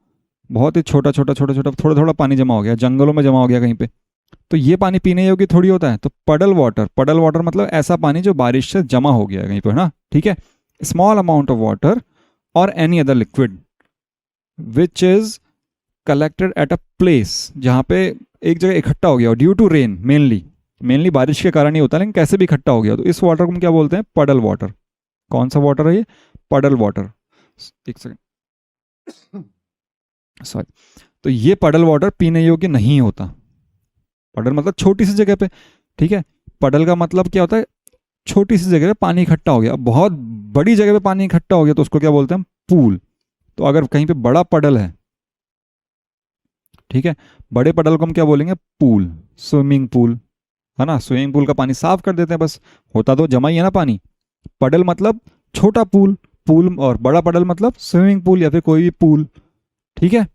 बहुत ही छोटा छोटा छोटा छोटा थोड़ा थोड़ा पानी जमा हो गया, जंगलों में जमा हो गया कहीं पे, तो ये पानी पीने योग्य थोड़ी होता है। तो पडल वाटर, पडल वाटर मतलब ऐसा पानी जो बारिश से जमा हो गया कहीं पर, है ना। ठीक है। स्मॉल अमाउंट ऑफ वाटर और any other liquid which is collected at a place, जहाँ पे एक जगह इकट्ठा हो गया due to rain, mainly mainly बारिश के कारण ही होता है, लेकिन कैसे भी इकट्ठा हो गया, तो इस वाटर को हम क्या बोलते हैं? पडल वाटर। कौन सा वाटर है ये? पडल वाटर। एक सेकंड, सॉरी। तो ये पडल वाटर पीने योग्य नहीं होता। पडल मतलब छोटी सी जगह पे। ठीक है। पडल का मतलब क्या होता है? छोटी सी जगह पे पानी इकट्ठा हो गया। बहुत बड़ी जगह पे पानी इकट्ठा हो गया तो उसको क्या बोलते हैं? पूल। तो अगर कहीं पे बड़ा पडल है, ठीक है, बड़े पडल को हम क्या बोलेंगे? पूल, स्विमिंग पूल, है ना। स्विमिंग पूल का पानी साफ कर देते हैं बस, होता तो जमा ही है ना पानी। पडल मतलब छोटा पूल, पूल, और बड़ा पडल मतलब स्विमिंग पूल या फिर कोई भी पूल। ठीक है।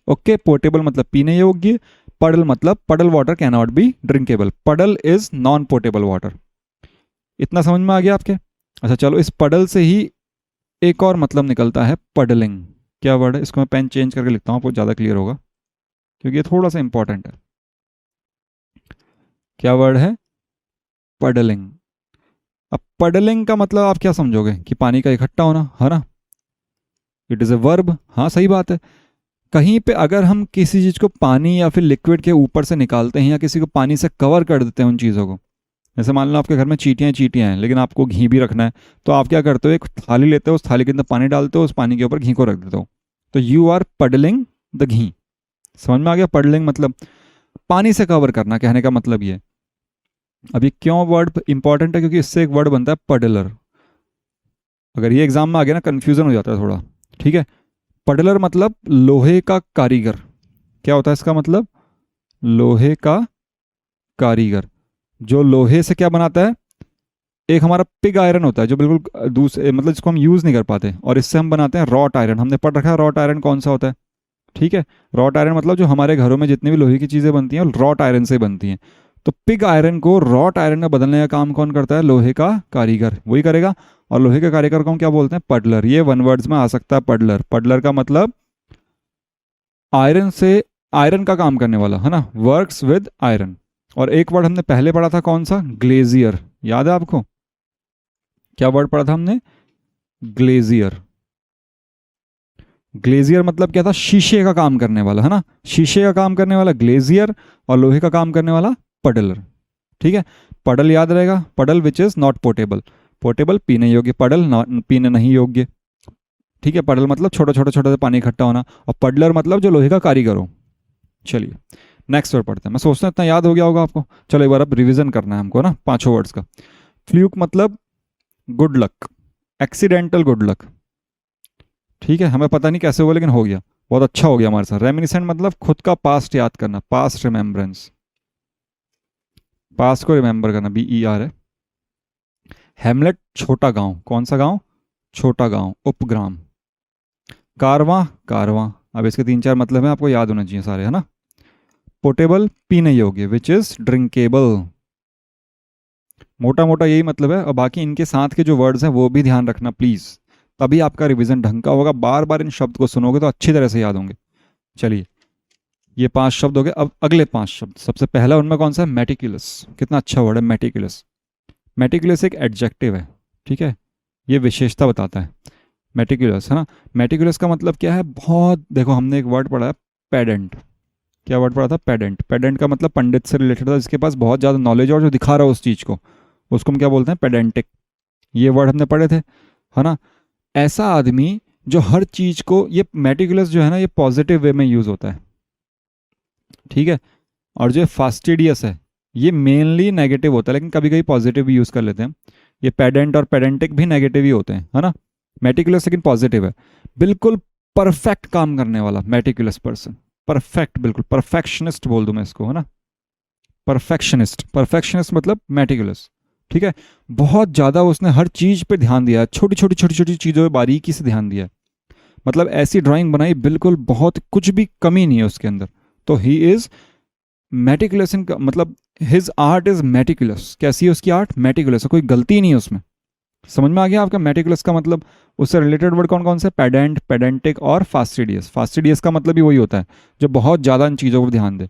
ओके। पोर्टेबल मतलब पीने योग्य, पडल मतलब पडल water can not be drinkable, पडल इज नॉन पोर्टेबल वाटर। इतना समझ में आ गया आपके? अच्छा चलो, इस पडल से ही एक और मतलब निकलता है, पडलिंग। क्या वर्ड है? इसको मैं पेन चेंज करके लिखता हूँ, आपको ज़्यादा क्लियर होगा, क्योंकि ये थोड़ा सा इंपॉर्टेंट है। क्या वर्ड है? पडलिंग। अब पडलिंग का मतलब आप क्या समझोगे? कि पानी का इकट्ठा होना, है ना। It is a verb. हाँ सही बात है। कहीं पे अगर हम किसी चीज़ को पानी या फिर लिक्विड के ऊपर से निकालते हैं, या किसी को पानी से कवर कर देते हैं उन चीज़ों को, जैसे मान लो आपके घर में चींटियाँ चींटियाँ हैं, लेकिन आपको घी भी रखना है, तो आप क्या करते हो? एक थाली लेते हो, उस थाली के अंदर पानी डालते हो, उस पानी के ऊपर घी को रख देते हो, तो यू आर पडलिंग द घी। समझ में आ गया? पडलिंग मतलब पानी से कवर करना, कहने का मतलब ये। अब ये क्यों वर्ड इंपॉर्टेंट है? क्योंकि इससे एक वर्ड बनता है पडलर। अगर ये एग्जाम में आ गया ना, कन्फ्यूजन हो जाता है थोड़ा। ठीक है। पडलर मतलब लोहे का कारीगर। क्या होता है इसका मतलब? लोहे का कारीगर। जो लोहे से क्या बनाता है? एक हमारा पिग आयरन होता है, जो बिल्कुल दूसरे मतलब जिसको हम यूज़ नहीं कर पाते, और इससे हम बनाते हैं रॉट आयरन। हमने पढ़ रखा है रॉट आयरन कौन सा होता है। ठीक है। रॉट आयरन मतलब जो हमारे घरों में जितनी भी लोहे की चीज़ें बनती हैं रॉट आयरन से बनती हैं। तो पिग आयरन को रॉट आयरन में बदलने का काम कौन करता है? लोहे का कारीगर, वही करेगा। और लोहे के कारीगर को हम क्या बोलते हैं? पडलर। ये वन वर्ड्स में आ सकता है पडलर। पडलर का मतलब आयरन से, आयरन का काम करने वाला, है ना, वर्क्स विद आयरन। और एक वर्ड हमने पहले पढ़ा था, कौन सा? ग्लेजियर। याद है आपको? क्या वर्ड पढ़ा था हमने? ग्लेजियर। ग्लेजियर मतलब क्या था? शीशे का काम करने वाला, है ना, शीशे का काम करने वाला ग्लेजियर, और लोहे का काम करने वाला पडलर। ठीक है, पडल याद रहेगा, पडल which is not portable. Portable पीने योग्य, पडल पीने नहीं योग्य। ठीक है, पडल मतलब छोटा छोटा छोटा सा पानी इकट्ठा होना, और पडलर मतलब जो लोहे का कारीगर हो। चलिए नेक्स्ट वर्ड पढ़ते हैं। मैं सोचता हूँ इतना याद हो गया होगा आपको। चलो एक बार अब रिवीजन करना है हमको ना पांचों वर्ड्स का। फ्लूक मतलब good luck, accidental good luck. ठीक है, हमें पता नहीं कैसे हुआ लेकिन हो गया, बहुत अच्छा हो गया हमारे साथ। रेमिनिसेंट मतलब खुद का पास्ट याद करना, पास्ट रिमेम्बरेंस, पास्ट को रिमेंबर करना, BER है। हेमलेट छोटा गांव, कौन सा गांव? छोटा गांव, उपग्राम। कारवां, कारवां, अब इसके 3-4 मतलब हैं, आपको याद होना चाहिए सारे, है ना। पोर्टेबल पीने योग्य, विच इज ड्रिंकेबल। मोटा मोटा यही मतलब है, और बाकी इनके साथ के जो वर्ड्स हैं वो भी ध्यान रखना प्लीज, तभी आपका रिवीजन ढंग का होगा। बार बार इन शब्द को सुनोगे तो अच्छी तरह से याद होंगे। चलिए ये 5 शब्द हो गए, अब अगले 5 शब्द। सबसे पहला उनमें कौन सा है? मेटिकुलस। कितना अच्छा वर्ड है मेटिकुलस। मेटिकुलस एक एडजेक्टिव है, ठीक है, ये विशेषता बताता है मेटिकुलस, है ना। मेटिकुलस का मतलब क्या है? बहुत, देखो हमने एक वर्ड पढ़ा है पेडेंट। क्या वर्ड पढ़ा था? पेडेंट। पेडेंट का मतलब पंडित से रिलेटेड था, जिसके पास बहुत ज़्यादा नॉलेज और जो दिखा रहा है उस चीज़ को, उसको हम क्या बोलते हैं? पेडेंटिक। ये वर्ड हमने पढ़े थे, है ना। ऐसा आदमी जो हर चीज़ को, ये मेटिकुलस जो है ना, ये पॉजिटिव वे में यूज़ होता है, ठीक है। और जो फास्टिडियस है ये मेनली नेगेटिव होता है, लेकिन कभी कभी पॉजिटिव भी यूज़ कर लेते हैं। ये पेडेंट और पेडेंटिक भी नेगेटिव ही होते हैं, है ना। मेटिकुलस लेकिन पॉजिटिव है, बिल्कुल परफेक्ट काम करने वाला मेटिकुलस पर्सन। परफेक्ट, बिल्कुल परफेक्शनिस्ट बोल दूं मैं इसको, है ना। परफेक्शनिस्ट, परफेक्शनिस्ट मतलब मेटिकुलस, ठीक है। बहुत ज़्यादा उसने हर चीज़ पे ध्यान दिया है, छोटी छोटी छोटी छोटी चीज़ों पे बारीकी से ध्यान दिया है। मतलब ऐसी ड्राइंग बनाई, बिल्कुल बहुत कुछ भी कमी नहीं है उसके अंदर। तो ही इज़ मेटिकुलस इन, मतलब हिज आर्ट इज मेटिकुलस। कैसी है उसकी आर्ट? मेटिकुलस, कोई गलती नहीं है उसमें। समझ में आ गया आपका मेटिकुलस का मतलब? उससे रिलेटेड वर्ड कौन कौन से? पेडेंट, पेडेंटिक और फास्टिडियस। फास्टिडियस का मतलब भी वही होता है जो बहुत ज़्यादा इन चीज़ों पर ध्यान दे,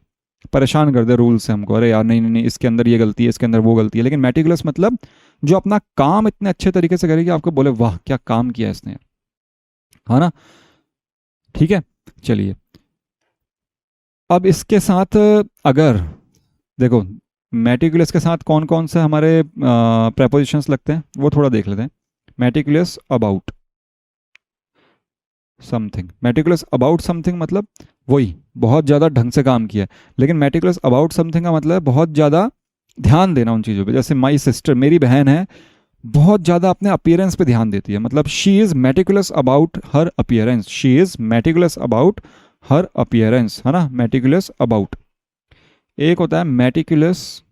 परेशान कर दे रूल से हमको, अरे यार नहीं नहीं नहीं इसके अंदर ये गलती है, इसके अंदर वो गलती है। लेकिन मेटिकुलस मतलब जो अपना काम इतने अच्छे तरीके से करे कि आपको बोले वाह क्या काम किया इसने, है ना। ठीक है, चलिए अब इसके साथ अगर देखो मेटिकुलस के साथ कौन कौन से हमारे प्रेपोजिशंस लगते हैं वो थोड़ा देख लेते हैं। Meticulous about something, meticulous about something मतलब वही बहुत ज़्यादा ढंग से काम किया है। लेकिन मेटिकुलस अबाउट समथिंग का मतलब है बहुत ज़्यादा ध्यान देना उन चीज़ों पे। जैसे माई सिस्टर, मेरी बहन है, बहुत ज़्यादा अपने अपीयरेंस पे ध्यान देती है, मतलब she is meticulous about her appearance. She is meticulous about her appearance, है ना, मेटिकुलस अबाउट। एक होता है मेटिकुलस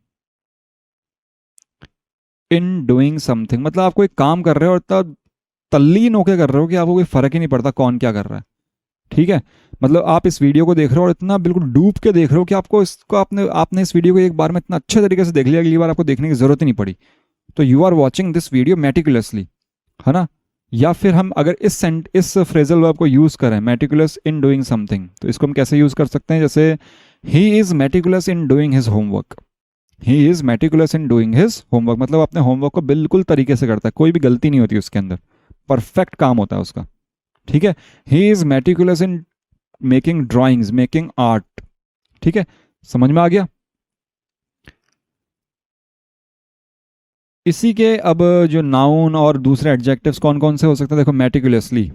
इन डूइंग समथिंग, मतलब आप कोई काम कर रहे हो और इतना तल्लीन होकर कर रहे हो कि आपको कोई फर्क ही नहीं पड़ता कौन क्या कर रहा है, ठीक है। मतलब आप इस वीडियो को देख रहे हो और इतना बिल्कुल डूब के देख रहे हो कि आपको इसको आपने आपने इस वीडियो को एक बार में इतना अच्छे तरीके से देख लिया, अगली बार आपको देखने की जरूरत ही नहीं पड़ी। तो you are watching this video meticulously, है ना। या फिर हम अगर इस फ्रेजल वर्ब को यूज करें, मेटिकुलस इन डूइंग समथिंग, तो इसको हम कैसे यूज कर सकते हैं? जैसे he is meticulous in doing his homework. He is meticulous in doing his homework मतलब अपने होमवर्क को बिल्कुल तरीके से करता है, कोई भी गलती नहीं होती उसके अंदर, परफेक्ट काम होता है उसका, ठीक है। ही is meticulous in making drawings, making art, ठीक है, समझ में आ गया। इसी के अब जो नाउन और दूसरे एडजेक्टिव्स कौन कौन से हो सकते हैं? देखो मेटिकुलसली,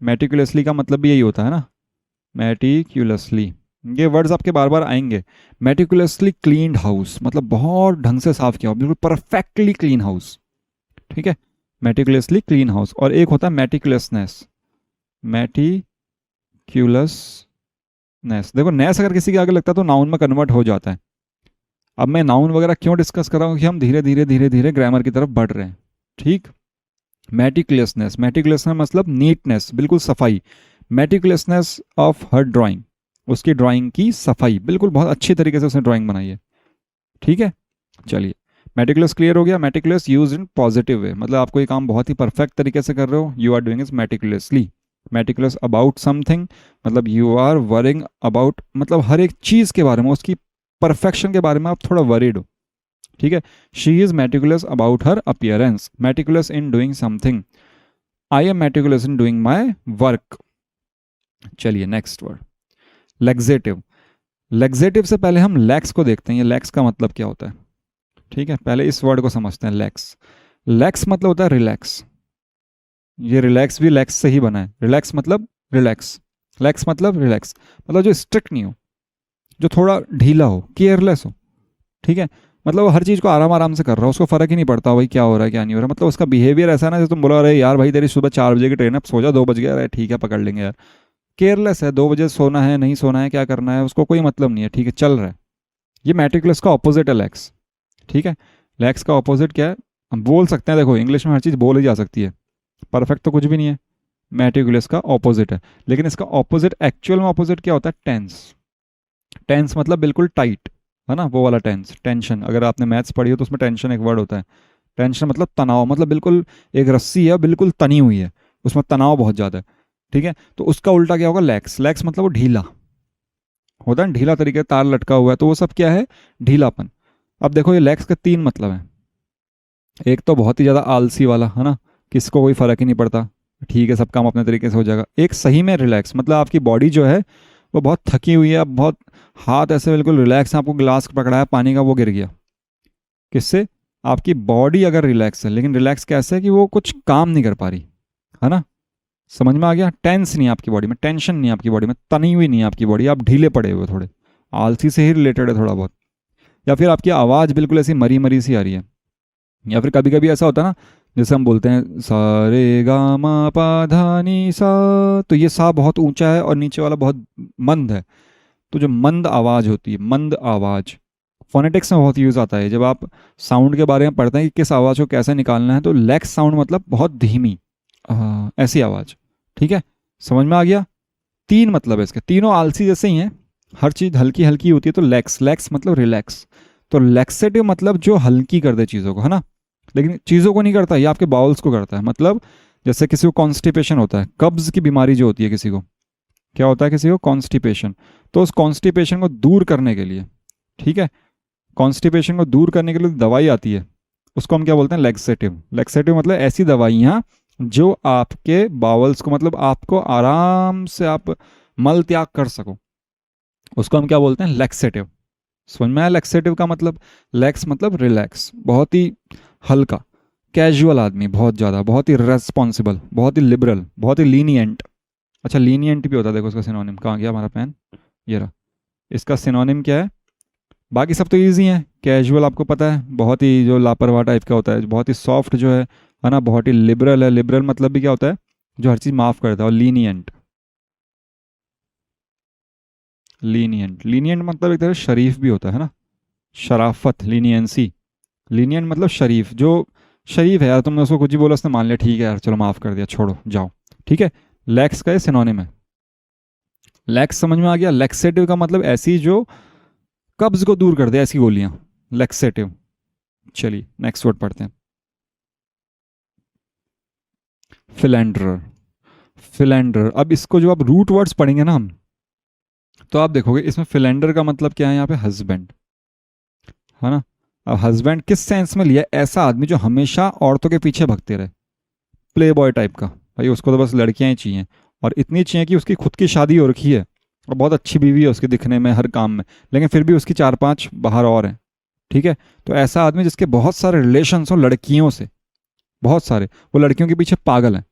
मेटिकुलसली का मतलब भी यही होता है ना, मेटिकुलसली। ये वर्ड्स आपके बार बार आएंगे। मेटिकुलसली क्लीन्ड हाउस मतलब बहुत ढंग से साफ किया हो, बिल्कुल परफेक्टली क्लीन हाउस, ठीक है, मेटिकुलसली क्लीन हाउस। और एक होता है मेटिकुलसनेस, मेटिकुलसनेस। देखो नेस अगर किसी के आगे लगता है तो नाउन में कन्वर्ट हो जाता है। अब मैं नाउन वगैरह क्यों डिस्कस कर रहा हूँ कि हम धीरे धीरे धीरे धीरे ग्रामर की तरफ बढ़ रहे हैं, ठीक। मेटिकुलसनेस, मेटिकुलसनेस मतलब नीटनेस, बिल्कुल सफाई। मेटिकुलसनेस ऑफ हर ड्राइंग, उसकी ड्राइंग की सफाई, बिल्कुल बहुत अच्छी तरीके से उसने ड्राइंग बनाई है, ठीक है, चलिए मेटिकुलस क्लियर हो गया। Meticulous use in positive way, मतलब आप कोई काम बहुत ही परफेक्ट तरीके से कर रहे हो, you are doing is meticulously. Meticulous about something, मतलब यू आर वरिंग अबाउट, मतलब हर एक चीज़ के बारे में, उसकी परफेक्शन के बारे में आप थोड़ा वरीड हो। ठीक है, she is meticulous about her appearance, meticulous in doing something, I am meticulous in doing my work. चलिए नेक्स्ट वर्ड, लेग्जेटिव। लेग्जेटिव से पहले हम लैक्स को देखते हैं, ये लैक्स का मतलब क्या होता है। ठीक है, पहले इस वर्ड को समझते हैं, लैक्स। लैक्स मतलब होता है रिलैक्स, ये रिलैक्स भी लैक्स से ही बना है, रिलैक्स मतलब रिलैक्स, लैक्स मतलब रिलैक्स, मतलब जो स्ट्रिक्ट नहीं हो, जो थोड़ा ढीला हो, केयरलेस हो। ठीक है, मतलब वो हर चीज़ को आराम आराम से कर रहा हो, उसको फर्क ही नहीं पड़ता भाई क्या हो रहा है क्या नहीं हो रहा है, मतलब उसका बिहेवियर ऐसा ना, जैसे तुम बोलो अरे यार भाई तेरी सुबह 4 बजे की ट्रेन है, अब सो जा, 2 बज गया, अरे ठीक है पकड़ लेंगे यार। केयरलेस है, 2 बजे सोना है नहीं सोना है क्या करना है उसको कोई मतलब नहीं है, ठीक है चल रहा है। ये मेटिकुलस का ऑपोजिट है लैक्स। ठीक है, लैक्स का ऑपोजिट क्या है, हम बोल सकते हैं, देखो इंग्लिश में हर चीज़ बोल ही जा सकती है, परफेक्ट तो कुछ भी नहीं है, मेटिकुलस का ऑपोजिट है। लेकिन इसका ऑपोजिट एक्चुअल में ऑपोजिट क्या होता है, टेंस। टेंस मतलब बिल्कुल टाइट, है ना, वो वाला टेंस, टेंशन, अगर आपने मैथ्स पढ़ी हो तो उसमें टेंशन एक वर्ड होता है। टेंशन मतलब तनाव, मतलब बिल्कुल एक रस्सी है बिल्कुल तनी हुई है, उसमें तनाव बहुत ज़्यादा है। ठीक है, तो उसका उल्टा क्या होगा, लैक्स। लैक्स मतलब वो ढीला होता है, ढीला तरीके से तार लटका हुआ है, तो वो सब क्या है, ढीलापन। अब देखो ये लैक्स के 3 मतलब हैं। एक तो बहुत ही ज़्यादा आलसी वाला, है ना, किसको कोई फ़र्क ही नहीं पड़ता, ठीक है सब काम अपने तरीके से हो जाएगा। एक सही में रिलैक्स, मतलब आपकी बॉडी जो है वो बहुत थकी हुई है, अब बहुत हाथ ऐसे बिल्कुल रिलैक्स है, आपको गिलास पकड़ा है पानी का, वो गिर गया, किससे, आपकी बॉडी अगर रिलैक्स है, लेकिन रिलैक्स कैसे है कि वो कुछ काम नहीं कर पा रही, है ना, समझ में आ गया, टेंस नहीं है आपकी बॉडी में, टेंशन नहीं है आपकी बॉडी में, तनी हुई नहीं है आपकी बॉडी, आप ढीले पड़े हुए थोड़े, आलसी से ही रिलेटेड है थोड़ा बहुत। या फिर आपकी आवाज़ बिल्कुल ऐसी मरी मरी सी आ रही है, या फिर कभी कभी ऐसा होता है ना, जैसे हम बोलते हैं सा रे गा मा पा धा नी सा, तो ये सा बहुत ऊंचा है और नीचे वाला बहुत मंद है, तो जो मंद आवाज़ होती है, मंद आवाज़, फोनेटिक्स में बहुत यूज़ आता है, जब आप साउंड के बारे में पढ़ते हैं कि किस आवाज़ को कैसे निकालना है, तो लेक्स साउंड मतलब बहुत धीमी, ऐसी आवाज़। ठीक है, समझ में आ गया। 3 मतलब है इसके, तीनों आलसी जैसे ही हैं, हर चीज़ हल्की हल्की होती है, तो लैक्स, लैक्स मतलब रिलैक्स। तो लैक्सेटिव मतलब जो हल्की कर दे चीज़ों को, है ना, लेकिन चीज़ों को नहीं करता, ये आपके बाउल्स को करता है। मतलब जैसे किसी को कॉन्स्टिपेशन होता है, कब्ज की बीमारी जो होती है किसी को, क्या होता है किसी को, कॉन्स्टिपेशन, तो उस कॉन्स्टिपेशन को दूर करने के लिए, ठीक है, कॉन्स्टिपेशन को दूर करने के लिए दवाई आती है, उसको हम क्या बोलते हैं, लेक्सेटिव। लेक्सेटिव मतलब ऐसी दवाइयाँ जो आपके बावल्स को, मतलब आपको आराम से आप मल त्याग कर सको, उसको हम क्या बोलते हैं, लेक्सेटिव। समझ में आया लेक्सेटिव का मतलब, लेक्स मतलब रिलैक्स, बहुत ही हल्का, कैजुअल आदमी, बहुत ज़्यादा, बहुत ही रेस्पॉन्सिबल, बहुत ही लिबरल, बहुत ही लीनियंट। अच्छा लीनियंट भी होता है, देखो उसका सिनोनिम कहाँ गया हमारा पेन, ये रहा, इसका सिनोनिम क्या है, बाकी सब तो ईजी है। कैजुअल आपको पता है, बहुत ही जो लापरवाह टाइप का होता है, बहुत ही सॉफ्ट जो है ना, बहुत ही लिबरल है, लिबरल मतलब भी क्या होता है, जो हर चीज़ माफ़ करता है। और लीनियंट, लीनियंट, लीनियंट मतलब एक तरह से शरीफ भी होता है ना, शराफत, लीनियंसी। लीनियंट मतलब शरीफ, जो शरीफ है यार, तुमने उसको कुछ ही बोला उसने मान लिया, ठीक है यार चलो माफ़ कर दिया छोड़ो जाओ। ठीक है, लैक्स का ये सिनोनिम है। लैक्स समझ में आ गया। लैक्सेटिव का मतलब ऐसी जो कब्ज को दूर कर दे, ऐसी गोलियां, लैक्सेटिव। चलिए नेक्स्ट वर्ड पढ़ते हैं, फिलेंडर। फिलेंडर, अब इसको जो आप रूट वर्ड्स पढ़ेंगे ना हम, तो आप देखोगे इसमें फिलेंडर का मतलब क्या है, यहाँ पे हस्बैंड, है ना। अब हस्बैंड किस सेंस में लिया, ऐसा आदमी जो हमेशा औरतों के पीछे भगते रहे, प्ले बॉय टाइप का, भाई उसको तो बस लड़कियां ही चाहिए, और इतनी चाहिए कि उसकी खुद की शादी हो रखी है और बहुत अच्छी बीवी है उसके दिखने में हर काम में, लेकिन फिर भी उसकी 4-5 बाहर और हैं। ठीक है, तो ऐसा आदमी जिसके बहुत सारे रिलेशन हो लड़कियों से, बहुत सारे, वो लड़कियों के पीछे पागल है।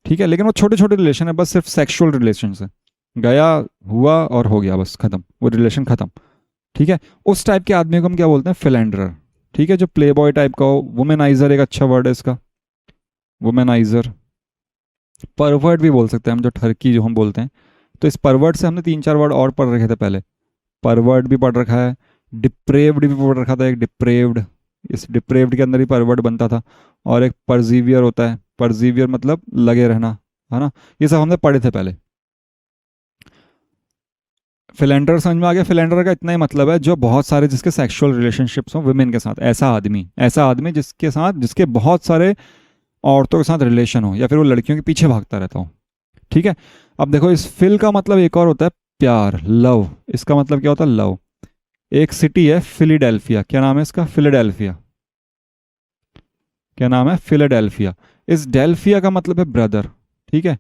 ठीक है, लेकिन वो छोटे छोटे रिलेशन है, बस सिर्फ सेक्सुअल रिलेशन है, गया हुआ और हो गया बस खत्म, वो रिलेशन खत्म। ठीक है, उस टाइप के आदमी को हम क्या बोलते हैं, फिलेंडर। ठीक है, जो प्ले बॉय टाइप का हो, वुमेनाइजर एक अच्छा वर्ड है इसका, वुमेनाइजर। परवर्ट भी बोल सकते हैं हम, जो ठरकी जो हम बोलते हैं। तो इस परवर्ट से हमने 3-4 वर्ड और पढ़ रखे थे पहले, परवर्ट भी पढ़ रखा है, डिप्रेव्ड भी पढ़ रखा था, एक डिप्रेव्ड, इस डिप्रेव्ड के अंदर ही परवर्ट बनता था, और एक परजीवियर होता है, परजीवियर मतलब लगे रहना, है ना, ये सब हमने पढ़े थे पहले। फिलेंडर समझ में आ गया। फिलेंडर का इतना ही मतलब है जो बहुत सारे जिसके सेक्सुअल रिलेशनशिप्स हों विमेन के साथ, ऐसा आदमी जिसके साथ जिसके बहुत सारे औरतों के साथ रिलेशन हो या फिर वो लड़कियों के पीछे भागता रहता हो। ठीक है। अब देखो इस फिल का मतलब एक और होता है प्यार, लव। इसका मतलब क्या होता है? लव। एक सिटी है फिलाडेल्फिया, क्या नाम है इसका? फिलाडेल्फिया। क्या नाम है? फिलाडेल्फिया। इस डेल्फिया का मतलब है ब्रदर। ठीक है।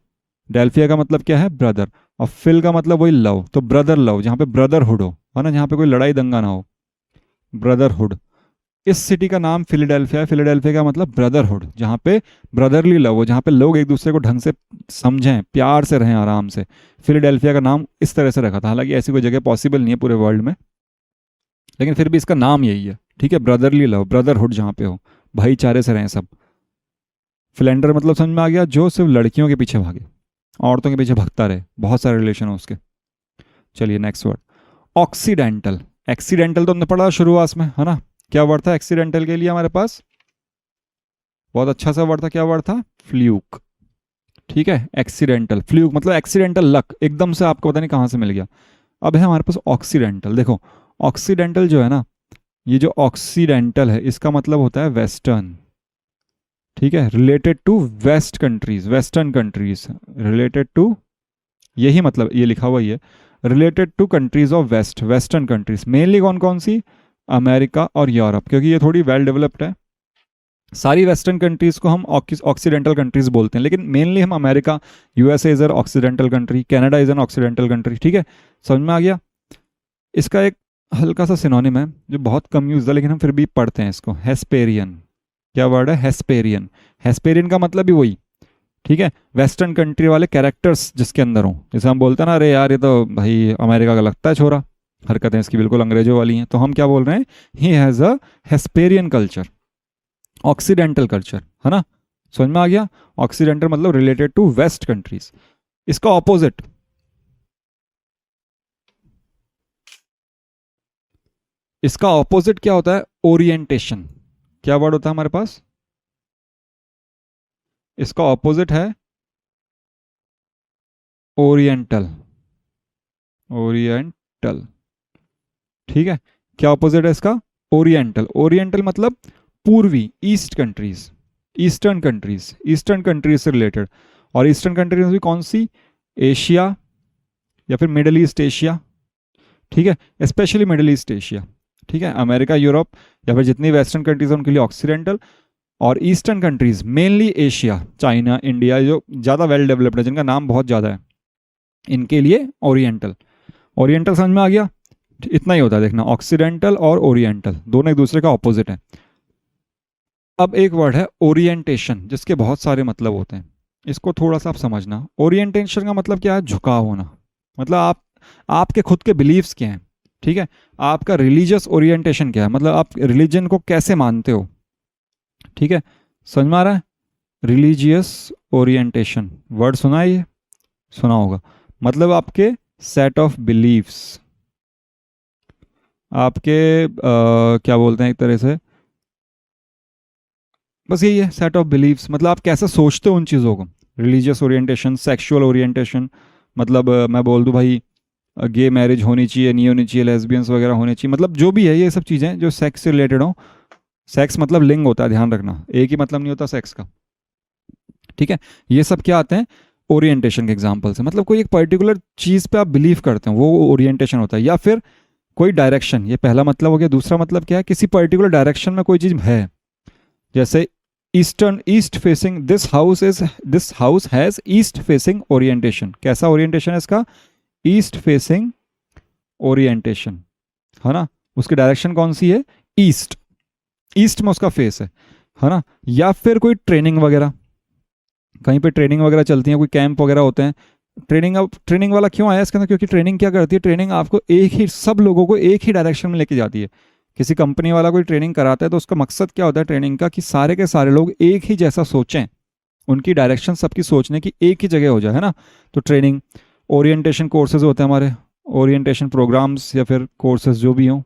डेल्फिया का मतलब क्या है? ब्रदर। और फिल का मतलब वही लव, तो ब्रदर लव, जहाँ पे ब्रदरहुड हो, है ना, जहाँ पे कोई लड़ाई दंगा ना हो, ब्रदरहुड। इस सिटी का नाम फिलाडेल्फिया है। फिलाडेल्फिया का मतलब ब्रदरहुड, जहाँ पे ब्रदरली लव हो, जहाँ पे लोग एक दूसरे को ढंग से समझें, प्यार से रहें, आराम से। फिलाडेल्फिया का नाम इस तरह से रखा था। हालांकि ऐसी कोई जगह पॉसिबल नहीं है पूरे वर्ल्ड में, लेकिन फिर भी इसका नाम यही है। ठीक है। ब्रदरली लव, ब्रदरहुड जहाँ पे हो, भाईचारे से रहें सब। फिलेंडर मतलब समझ में आ गया, जो सिर्फ लड़कियों के पीछे भागे, औरतों के पीछे भगता रहे, बहुत सारे रिलेशन हो उसके। चलिए नेक्स्ट वर्ड, ऑक्सीडेंटल। एक्सीडेंटल तो हमने पढ़ा शुरुआत में, है ना। क्या वर्ड था एक्सीडेंटल के लिए हमारे पास? बहुत अच्छा सा वर्ड था। क्या वर्ड था? फ्लूक। ठीक है। एक्सीडेंटल, फ्लूक मतलब एक्सीडेंटल लक, एकदम से आपको पता नहीं कहाँ से मिल गया। अब है हमारे पास ऑक्सीडेंटल। देखो ऑक्सीडेंटल जो है ना, ये जो ऑक्सीडेंटल है इसका मतलब होता है वेस्टर्न। ठीक है। Related to west countries, western countries, related to, यही मतलब ये लिखा हुआ ही है, related to countries of west, western countries. Mainly कौन कौन सी? अमेरिका और यूरोप, क्योंकि ये थोड़ी वेल डेवलप्ड है। सारी वेस्टर्न कंट्रीज को हम ऑक्सीडेंटल कंट्रीज बोलते हैं, लेकिन मेनली हम America, USA is an occidental country, Canada is an occidental country. ठीक है। समझ में आ गया। इसका एक हल्का सा सिनोनिम है जो बहुत कम यूज है, लेकिन हम फिर भी पढ़ते हैं इसको, हेस्पेरियन। क्या वर्ड है? हेस्पेरियन। हेस्पेरियन का मतलब भी वही। ठीक है। वेस्टर्न कंट्री वाले कैरेक्टर्स जिसके अंदर हों, जैसे हम बोलते हैं ना, अरे यार ये तो भाई अमेरिका का लगता है छोरा, हरकतें इसकी बिल्कुल अंग्रेजों वाली हैं, तो हम क्या बोल रहे हैं? He has a Hesperian culture, occidental culture, है ना। समझ में आ गया। ऑक्सीडेंटल मतलब रिलेटेड टू वेस्ट कंट्रीज। इसका ऑपोजिट, इसका ऑपोजिट क्या होता है? ओरिएंटेशन। क्या वर्ड होता है हमारे पास? इसका ऑपोजिट है ओरिएंटल, ओरिएंटल। ठीक है। क्या ऑपोजिट है इसका? ओरिएंटल। ओरिएंटल मतलब पूर्वी, east countries, eastern countries, eastern countries से रिलेटेड। और ईस्टर्न कंट्रीज भी कौन सी? एशिया या फिर मिडल ईस्ट एशिया। ठीक है। Specially middle east Asia. ठीक है। अमेरिका, यूरोप या फिर जितनी वेस्टर्न कंट्रीज है उनके लिए ऑक्सीडेंटल, और eastern countries mainly Asia, China, India, जो ज़्यादा वेल डेवलप्ड है, जिनका नाम बहुत ज़्यादा है, इनके लिए ओरिएंटल। ओरिएंटल समझ में आ गया। इतना ही होता है, देखना, ऑक्सीडेंटल और ओरिएंटल दोनों एक दूसरे का ऑपोजिट है। अब एक वर्ड है ओरिएंटेशन, जिसके बहुत सारे मतलब होते हैं, इसको थोड़ा सा आप समझना। ओरिएंटेशन का मतलब क्या है? झुकाव होना। मतलब आपके खुद के बिलीव्स क्या हैं। ठीक है। आपका रिलीजियस ओरिएंटेशन क्या है, मतलब आप रिलीजन को कैसे मानते हो। ठीक है। समझ में आ रहा है? रिलीजियस ओरिएंटेशन वर्ड सुना है ये? सुना होगा। मतलब आपके सेट ऑफ बिलीव्स, आपके क्या बोलते हैं एक तरह से, बस यही है, सेट ऑफ बिलीव्स, मतलब आप कैसे सोचते हो उन चीज़ों को। रिलीजियस ओरिएंटेशन, सेक्सुअल ओरिएंटेशन, मतलब मैं बोल दूं भाई गे मैरिज होनी चाहिए, नहीं होनी चाहिए, लेस्बियंस वगैरह होने चाहिए, मतलब जो भी है ये सब चीज़ें जो सेक्स से रिलेटेड हो। सेक्स मतलब लिंग होता है, ध्यान रखना, एक ही मतलब नहीं होता सेक्स का। ठीक है। ये सब क्या आते हैं? ओरिएंटेशन के एग्जाम्पल से। मतलब कोई एक पर्टिकुलर चीज़ पे आप बिलीव करते हो, वो ओरिएंटेशन होता है। या फिर कोई डायरेक्शन, ये पहला मतलब हो गया। दूसरा मतलब क्या है? किसी पर्टिकुलर डायरेक्शन में कोई चीज़ है, जैसे eastern, east facing, this house has east facing orientation. कैसा ओरिएंटेशन है इसका? ईस्ट फेसिंग ओरिएंटेशन, है ना। उसकी डायरेक्शन कौन सी है? ईस्ट, ईस्ट में उसका फेस है ना। या फिर कोई ट्रेनिंग वगैरह, कहीं पे ट्रेनिंग वगैरह चलती है, कोई कैंप वगैरह होते हैं। ट्रेनिंग, अब ट्रेनिंग वाला क्यों आया इसके अंदर? क्योंकि ट्रेनिंग क्या करती है? ट्रेनिंग आपको एक ही, सब लोगों को एक ही डायरेक्शन में लेके जाती है। किसी कंपनी वाला कोई ट्रेनिंग कराता है तो उसका मकसद क्या होता है ट्रेनिंग का? कि सारे के सारे लोग एक ही जैसा सोचें, उनकी डायरेक्शन सबकी सोचने की एक ही जगह हो जाए, है ना। तो ट्रेनिंग, ओरिएंटेशन कोर्सेज होते हैं हमारे, ओरिएंटेशन प्रोग्राम्स या फिर कोर्सेज जो भी हों,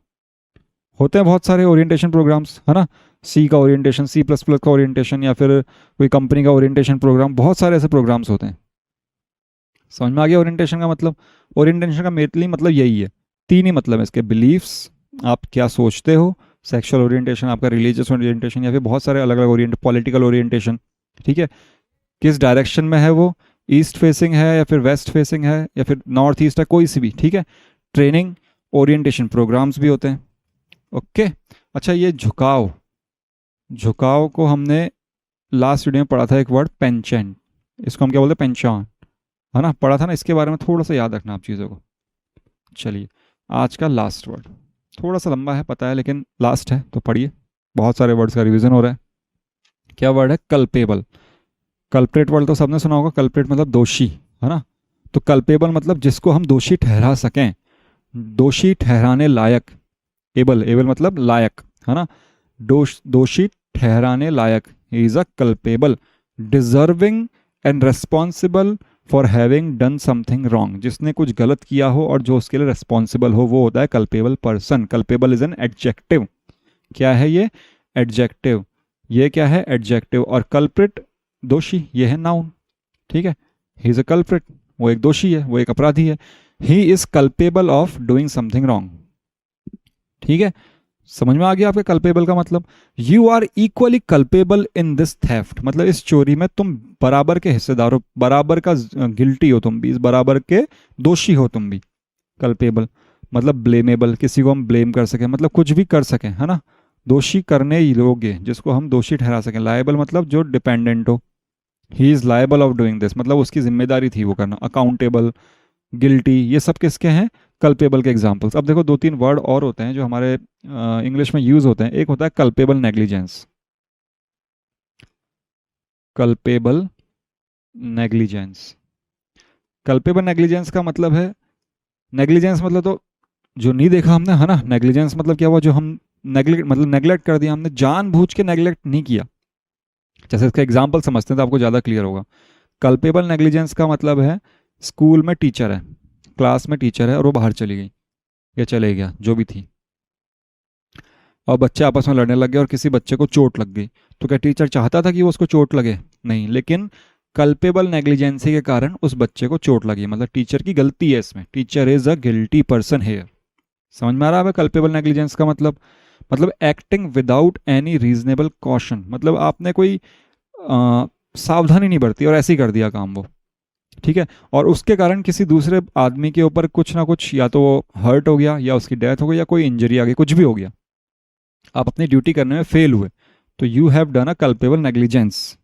होते हैं बहुत सारे ओरिएंटेशन प्रोग्राम्स, है ना। सी का ओरिएंटेशन, C++ का ओरिएंटेशन, या फिर कोई कंपनी का ओरिएंटेशन प्रोग्राम, बहुत सारे ऐसे प्रोग्राम्स होते हैं। समझ में आ गया ओरिएंटेशन का मतलब? ओरिएंटेशन का मेनली मतलब यही है, तीन ही मतलब है इसके। बिलीफ्स, आप क्या सोचते हो, सेक्सुअल ओरिएंटेशन, आपका रिलीजियस ओरिएंटेशन, या फिर बहुत सारे अलग अलग ओरिएंट, पॉलिटिकल ओरिएंटेशन, ठीक है, किस डायरेक्शन में है वो, ईस्ट फेसिंग है या फिर वेस्ट फेसिंग है या फिर नॉर्थ ईस्ट है, कोई सी भी, ठीक है। ट्रेनिंग, ओरिएंटेशन प्रोग्राम्स भी होते हैं। ओके। अच्छा, ये झुकाव, झुकाव को हमने लास्ट वीडियो में पढ़ा था, एक वर्ड पेंचेंट, इसको हम क्या बोलते हैं, पेंचान, है ना, पढ़ा था ना, इसके बारे में थोड़ा सा याद रखना आप चीज़ों को। चलिए, आज का लास्ट वर्ड थोड़ा सा लंबा है पता है, लेकिन लास्ट है तो पढ़िए, बहुत सारे वर्ड्स का रिवीजन हो रहा है। क्या वर्ड है, कल्पेबल। कल्प्रेट वर्ड तो सबने सुना होगा, कल्प्रेट मतलब दोषी, है ना। तो कल्पेबल मतलब जिसको हम दोषी ठहरा सकें, दोषी ठहराने लायक। एबल, एबल मतलब लायक, है ना। दोषी ठहराने लायक, he is a culpable, deserving and responsible for having done something wrong. जिसने कुछ गलत किया हो और जो उसके लिए रेस्पॉन्सिबल हो, वो होता है culpable person. Culpable is an adjective. क्या है ये, एडजेक्टिव। ये क्या है, एडजेक्टिव। और कल्प्रिट, दोषी, ये है नाउन, ठीक है। ही इज अ कल्प्रिट, वो एक दोषी है, वो एक अपराधी है। He is culpable of doing something wrong, ठीक है। समझ में आ गया आपके कल्पेबल का मतलब? You are equally culpable in this theft, मतलब इस चोरी में तुम बराबर के हिस्सेदार हो, बराबर का गिल्टी हो तुम भी, इस बराबर के दोषी हो तुम भी। कल्पेबल मतलब ब्लेमेबल, किसी को हम ब्लेम कर सकें, मतलब कुछ भी कर सकें, है ना। दोषी करने योग्य, जिसको हम दोषी ठहरा सकें। लायबल मतलब जो डिपेंडेंट हो, he is liable of doing this, मतलब उसकी जिम्मेदारी थी वो करना। अकाउंटेबल, गिल्टी, ये सब किसके हैं, कल्पेबल के एग्जाम्पल्स। अब देखो, दो तीन वर्ड और होते हैं जो हमारे इंग्लिश में यूज होते हैं। एक होता है culpable negligence. Culpable negligence, culpable negligence का मतलब है, नेग्लिजेंस मतलब तो जो नहीं देखा हमने, है ना। नेग्लिजेंस मतलब क्या हुआ, जो हम नेग्लेक्ट, मतलब नेग्लेक्ट कर दिया हमने, जानबूझ के नेग्लेक्ट नहीं किया। जैसे इसका एग्जाम्पल समझते हैं तो आपको ज़्यादा क्लियर होगा। कल्पेबल नेग्लिजेंस का मतलब है, स्कूल में टीचर है, क्लास में टीचर है और वो बाहर चली गई या चले गया, जो भी थी, और बच्चे आपस में लड़ने लग गए और किसी बच्चे को चोट लग गई। तो क्या टीचर चाहता था कि वो उसको चोट लगे? नहीं, लेकिन कल्पेबल नेग्लिजेंसी के कारण उस बच्चे को चोट लगी, मतलब टीचर की गलती है इसमें। Teacher is a guilty person here. समझ में आ रहा है कल्पेबल नेग्लिजेंस का मतलब acting without any reasonable caution, मतलब आपने कोई सावधानी नहीं बरती और ऐसे ही कर दिया काम वो, ठीक है। और उसके कारण किसी दूसरे आदमी के ऊपर कुछ ना कुछ, या तो वो हर्ट हो गया, या उसकी डेथ हो गई, या कोई इंजरी आ गई, कुछ भी हो गया, आप अपनी ड्यूटी करने में फेल हुए, तो you have done a culpable negligence.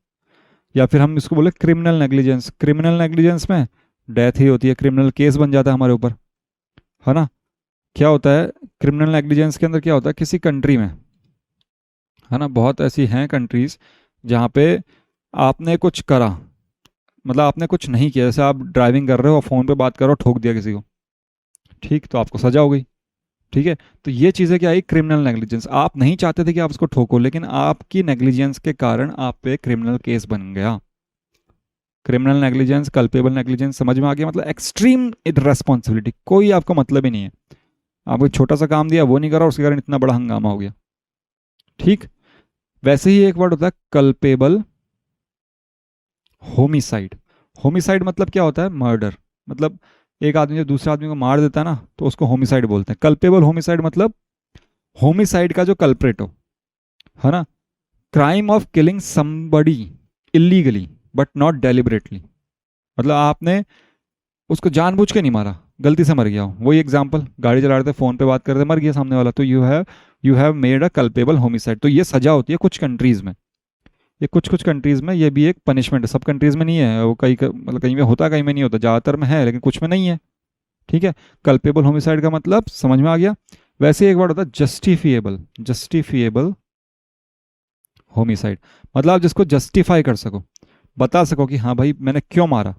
या फिर हम इसको बोले क्रिमिनल नेग्लिजेंस। क्रिमिनल नेग्लिजेंस में डेथ ही होती है, क्रिमिनल केस बन जाता है हमारे ऊपर, है ना। क्या होता है क्रिमिनल नेग्लिजेंस के अंदर, क्या होता है, किसी कंट्री में, है ना, बहुत ऐसी हैं कंट्रीज जहाँ पे आपने कुछ करा, मतलब आपने कुछ नहीं किया, जैसे आप ड्राइविंग कर रहे हो और फ़ोन पे बात कर रहे हो, ठोक दिया किसी को, ठीक, तो आपको सजा हो गई, ठीक है। तो ये चीज़ें क्या आई, क्रिमिनल नेग्लिजेंस। आप नहीं चाहते थे कि आप उसको ठोको, लेकिन आपकी नेग्लिजेंस के कारण आप पे क्रिमिनल केस बन गया। क्रिमिनल नेग्लिजेंस, कल्पेबल नेग्लिजेंस, समझ में आ गया? मतलब एक्सट्रीम रिस्पॉन्सिबिलिटी, कोई आपका मतलब ही नहीं है, आपको छोटा सा काम दिया वो नहीं करा, उसके कारण इतना बड़ा हंगामा हो गया, ठीक। वैसे ही एक वर्ड होता है कल्पेबल होमिसाइड। होमिसाइड मतलब क्या होता है, मर्डर। मतलब एक आदमी जो दूसरे आदमी को मार देता है ना, तो उसको होमिसाइड बोलते हैं। कल्पेबल होमिसाइड मतलब होमिसाइड का जो कल्प्रेट हो, है ना। Crime of killing somebody illegally but not deliberately, मतलब आपने उसको जानबूझ के नहीं मारा, गलती से मर गया हो। वही एग्जांपल, गाड़ी चला रहे थे, फोन पे बात कर रहे थे, मर गया सामने वाला, तो you have made a culpable homicide. तो ये सजा होती है कुछ कंट्रीज में, ये कुछ कुछ कंट्रीज में ये भी एक पनिशमेंट है। सब कंट्रीज में नहीं है वो, मतलब कहीं में होता, कहीं में नहीं होता, ज़्यादातर में है लेकिन कुछ में नहीं है, ठीक है। कल्पेबल होमिसाइड का मतलब समझ में आ गया। वैसे एक वर्ड होता है जस्टिफिएबल। जस्टिफिएबल होमिसाइड मतलब आप जिसको जस्टिफाई कर सको, बता सको कि हाँ भाई मैंने क्यों मारा,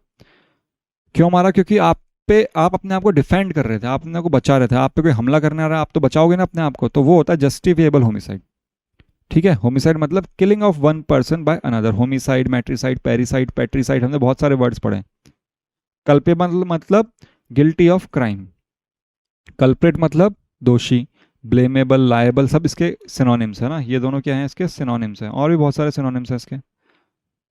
क्यों मारा, क्योंकि आप अपने आप को डिफेंड कर रहे थे, आप अपने आप को बचा रहे थे, आप पे कोई हमला करने आ रहा है, आप तो बचाओगे ना अपने आप को, तो वो होता है जस्टिफिएबल होमिसाइड, ठीक है। होमिसाइड मतलब killing of one person by another. Homicide, matricide, parricide, patricide, हमने बहुत सारे वर्ड्स पढ़े। कल्पेबल मतलब गिल्टी ऑफ क्राइम। कल्प्रेट मतलब दोषी। ब्लेमेबल, लायबल, सब इसके सिनोनिम्स है ना, ये दोनों क्या हैं, इसके सिनोनिम्स हैं, और भी बहुत सारे सिनोनिम्स हैं इसके।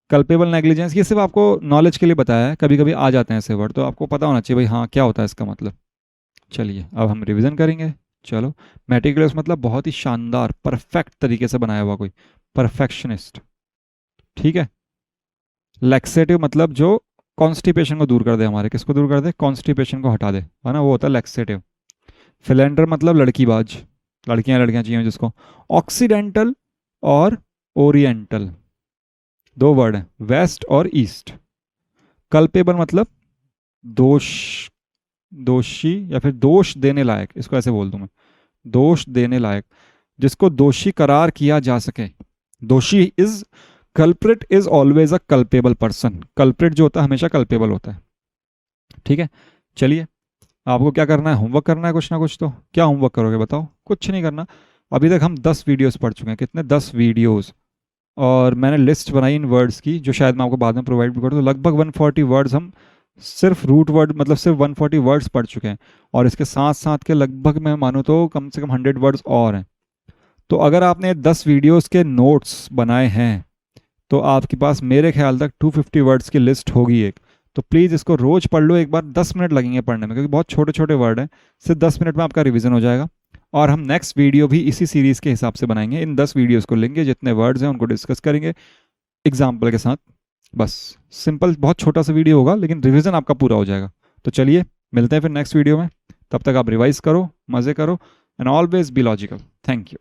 कल्पेबल नेग्लिजेंस, ये सिर्फ आपको नॉलेज के लिए बताया है, कभी कभी आ जाते हैं ऐसे वर्ड, तो आपको पता होना चाहिए भाई हाँ क्या होता है इसका मतलब। चलिए अब हम रिवीजन करेंगे। चलो, मेटिकुलस मतलब बहुत ही शानदार, परफेक्ट तरीके से बनाया हुआ कोई, परफेक्शनिस्ट। ठीक है। लैक्सेटिव मतलब जो कॉन्स्टिपेशन को दूर कर दे हमारे, किसको दूर कर दे, कॉन्स्टिपेशन को हटा दे, है ना, वो होता है लैक्सेटिव। फिलेंडर मतलब लड़कीबाज, लड़कियां लड़कियां चाहिए जिसको। ऑक्सीडेंटल और ओरिएंटल, दो वर्ड हैं, वेस्ट और ईस्ट। कल्पेबल मतलब दोष, दोषी या फिर दोष देने लायक, इसको ऐसे बोल दूं मैं, दोष देने लायक, जिसको दोषी करार किया जा सके। दोषी is, culprit is always a culpable person, culprit जो होता है हमेशा कल्पेबल होता है। ठीक है। चलिए, आपको क्या करना है, होमवर्क करना है कुछ ना कुछ, तो क्या होमवर्क करोगे बताओ, कुछ नहीं करना। अभी तक हम 10 वीडियोस पढ़ चुके हैं, कितने, 10 वीडियोस। और मैंने लिस्ट बनाई इन वर्ड्स की, जो शायद मैं आपको बाद में प्रोवाइड भी कर दूँ, लगभग 140 वर्ड्स हम सिर्फ रूट वर्ड मतलब सिर्फ 140 वर्ड्स पढ़ चुके हैं। और इसके साथ साथ के लगभग मैं मानूँ तो कम से कम 100 वर्ड्स और हैं। तो अगर आपने 10 वीडियोस के नोट्स बनाए हैं तो आपके पास मेरे ख्याल तक 250 वर्ड्स की लिस्ट होगी एक। तो प्लीज़ इसको रोज पढ़ लो एक बार, 10 मिनट लगेंगे पढ़ने में क्योंकि बहुत छोटे छोटे वर्ड हैं। सिर्फ 10 मिनट में आपका रिवीजन हो जाएगा। और हम नेक्स्ट वीडियो भी इसी सीरीज़ के हिसाब से बनाएंगे, इन 10 वीडियोस को लेंगे, जितने वर्ड्स हैं उनको डिस्कस करेंगे एग्जाम्पल के साथ। बस, सिंपल, बहुत छोटा सा वीडियो होगा लेकिन रिवीजन आपका पूरा हो जाएगा। तो चलिए, मिलते हैं फिर नेक्स्ट वीडियो में। तब तक आप रिवाइज करो, मज़े करो, and always be logical. Thank you.